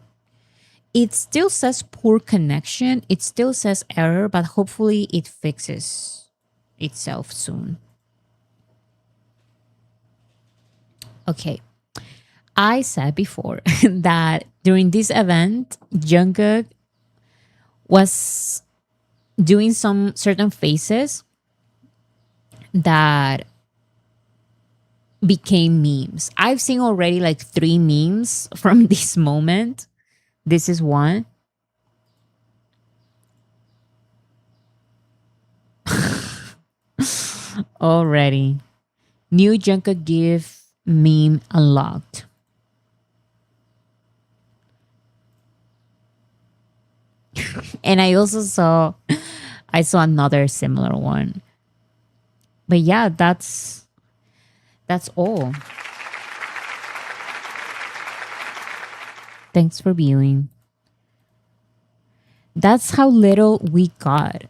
It still says poor connection. It still says error, but hopefully it fixes itself soon. Okay. I said before that during this event, Jungkook was doing some certain faces that became memes. I've seen already like 3 memes from this moment. This is one. Already. New Jungkook GIF meme unlocked. And I saw another similar one. But yeah, that's all. Thanks for viewing. That's how little we got.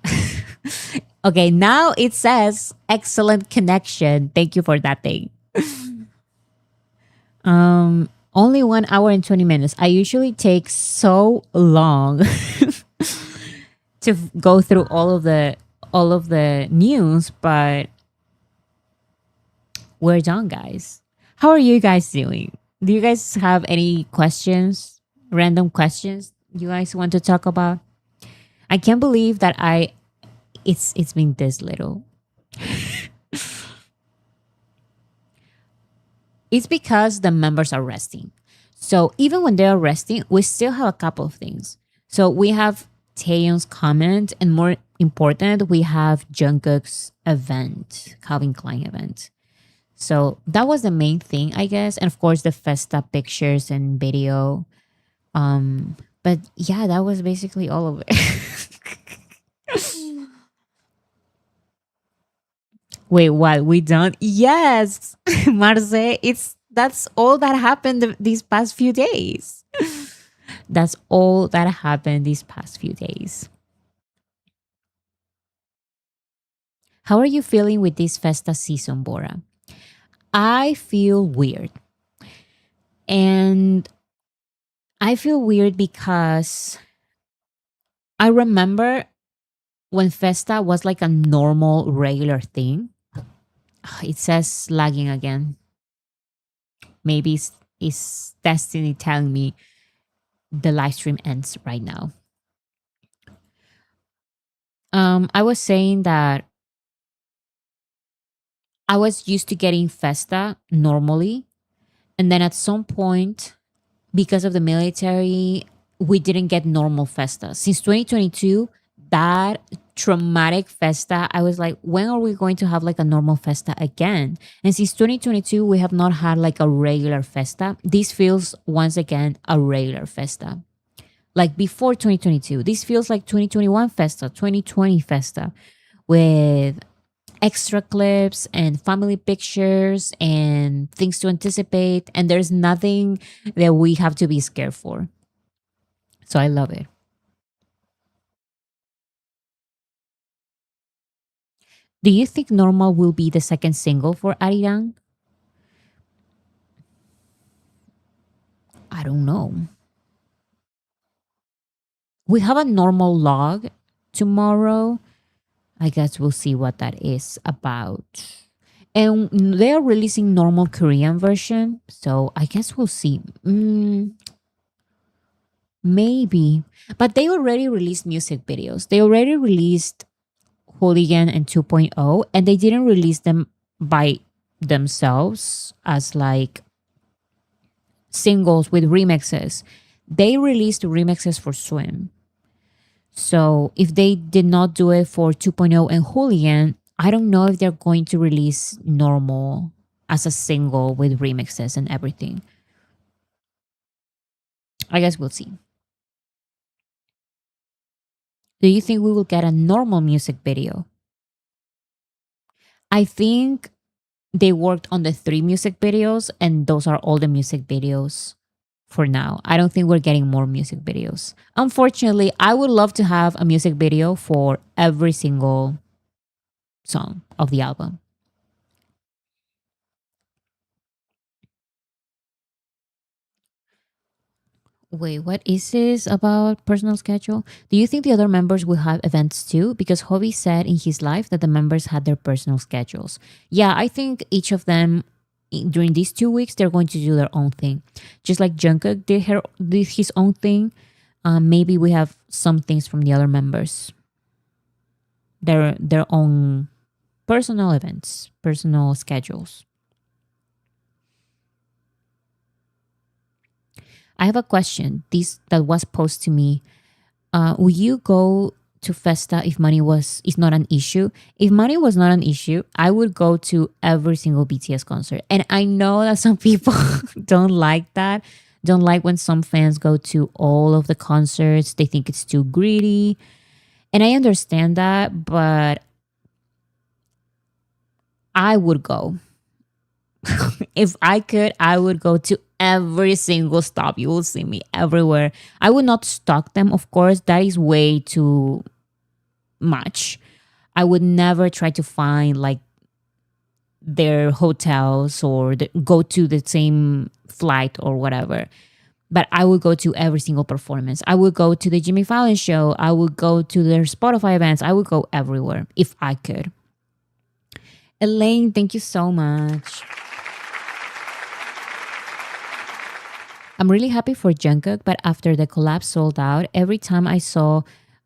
Okay, now it says excellent connection. Thank you for that thing. Only 1 hour and 20 minutes. I usually take so long to go through all of the news, but we're done, guys. How are you guys doing? Do you guys have any questions? Random questions you guys want to talk about? I can't believe that it's been this little. It's because the members are resting. So even when they're resting, we still have a couple of things. So we have Taeyong's comment, and more important, we have Jungkook's event, Calvin Klein event. So that was the main thing, I guess. And of course, the Festa pictures and video. But yeah, that was basically all of it. Wait, what? We done? Yes, Marce. That's all that happened these past few days. That's all that happened these past few days. How are you feeling with this Festa season, Bora? I feel weird. And I feel weird because I remember when Festa was like a normal, regular thing. It says lagging again. Maybe it's Destiny telling me the live stream ends right now. I was saying that I was used to getting Festa normally. And then at some point, because of the military, we didn't get normal Festa. Since 2022, that traumatic Festa, I was like, when are we going to have like a normal Festa again? And since 2022, we have not had like a regular Festa. This feels once again a regular Festa. like before 2022. This feels like 2021 Festa, 2020 Festa, with extra clips and family pictures and things to anticipate. And there's nothing that we have to be scared for. So I love it. Do you think Normal will be the second single for Arirang? I don't know. We have a normal log tomorrow. I guess we'll see what that is about. And they're releasing normal Korean version, so I guess we'll see. Maybe, but they already released music videos. They already released Hooligan and 2.0, and they didn't release them by themselves as like singles with remixes. They released remixes for Swim. So if they did not do it for 2.0 and Hooligan, I don't know if they're going to release Normal as a single with remixes and everything. I guess we'll see. Do you think we will get a normal music video? I think they worked on the three music videos, and those are all the music videos for now. I don't think we're getting more music videos. Unfortunately, I would love to have a music video for every single song of the album. Wait, what is this about personal schedule? Do you think the other members will have events too? Because Hobie said in his live that the members had their personal schedules. Yeah, I think each of them during these 2 weeks they're going to do their own thing. Just like Jungkook did his own thing. Maybe we have some things from the other members. Their own personal events, personal schedules. I have a question. This that was posed to me. Will you go to Festa if money was is not an issue? If money was not an issue, I would go to every single BTS concert. And I know that some people don't like that. Don't like when some fans go to all of the concerts. They think it's too greedy. And I understand that, but I would go. If I could, I would go to every single stop. You will see me everywhere. I would not stalk them, of course. That is way too much. I would never try to find like their hotels or go to the same flight or whatever. But I would go to every single performance. I would go to the Jimmy Fallon show. I would go to their Spotify events. I would go everywhere if I could. Elaine, thank you so much. I'm really happy for Jungkook, but after the collab sold out, every time I saw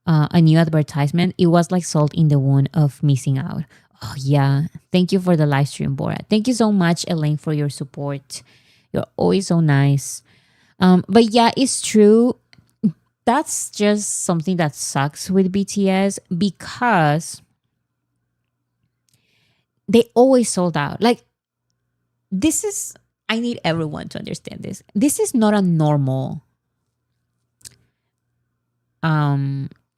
a new advertisement, it was like salt in the wound of missing out. Oh, yeah. Thank you for the live stream, Bora. Thank you so much, Elaine, for your support. You're always so nice. But yeah, it's true. That's just something that sucks with BTS because they always sold out. Like, this is, I need everyone to understand this. This is not a normal,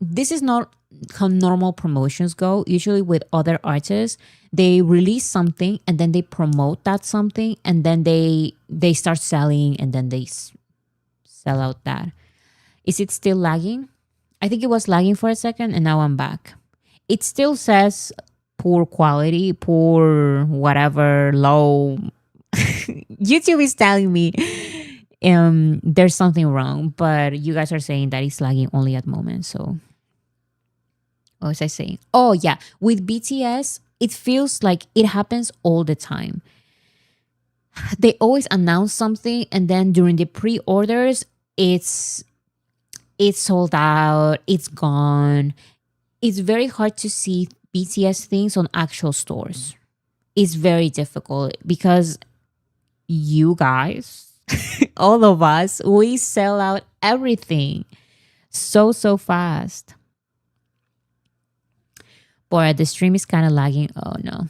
this is not how normal promotions go. Usually with other artists, they release something and then they promote that something and then they start selling and then they sell out that. Is it still lagging? I think it was lagging for a second and now I'm back. It still says poor quality, poor whatever, low. YouTube is telling me there's something wrong, but you guys are saying that it's lagging only at moments. So what was I saying? Oh yeah, with BTS, it feels like it happens all the time. They always announce something and then during the pre-orders, it's sold out, it's gone. It's very hard to see BTS things on actual stores. It's very difficult because you guys, all of us, we sell out everything so fast. Boy, the stream is kind of lagging. Oh no.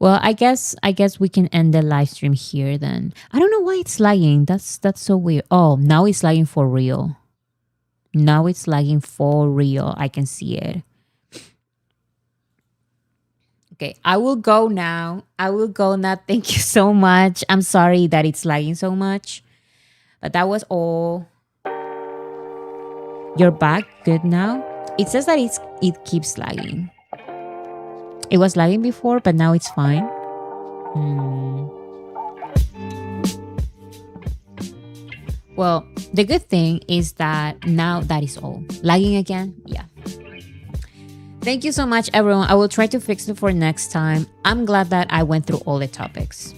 Well, I guess we can end the live stream here then. I don't know why it's lagging. That's so weird. Oh, now it's lagging for real. Now it's lagging for real. I can see it. Okay, I will go now. I will go now. Thank you so much. I'm sorry that it's lagging so much. But that was all. You're back good now? It says that it keeps lagging. It was lagging before, but now it's fine. Well, the good thing is that now that is all. Lagging again? Yeah. Thank you so much, everyone. I will try to fix it for next time. I'm glad that I went through all the topics.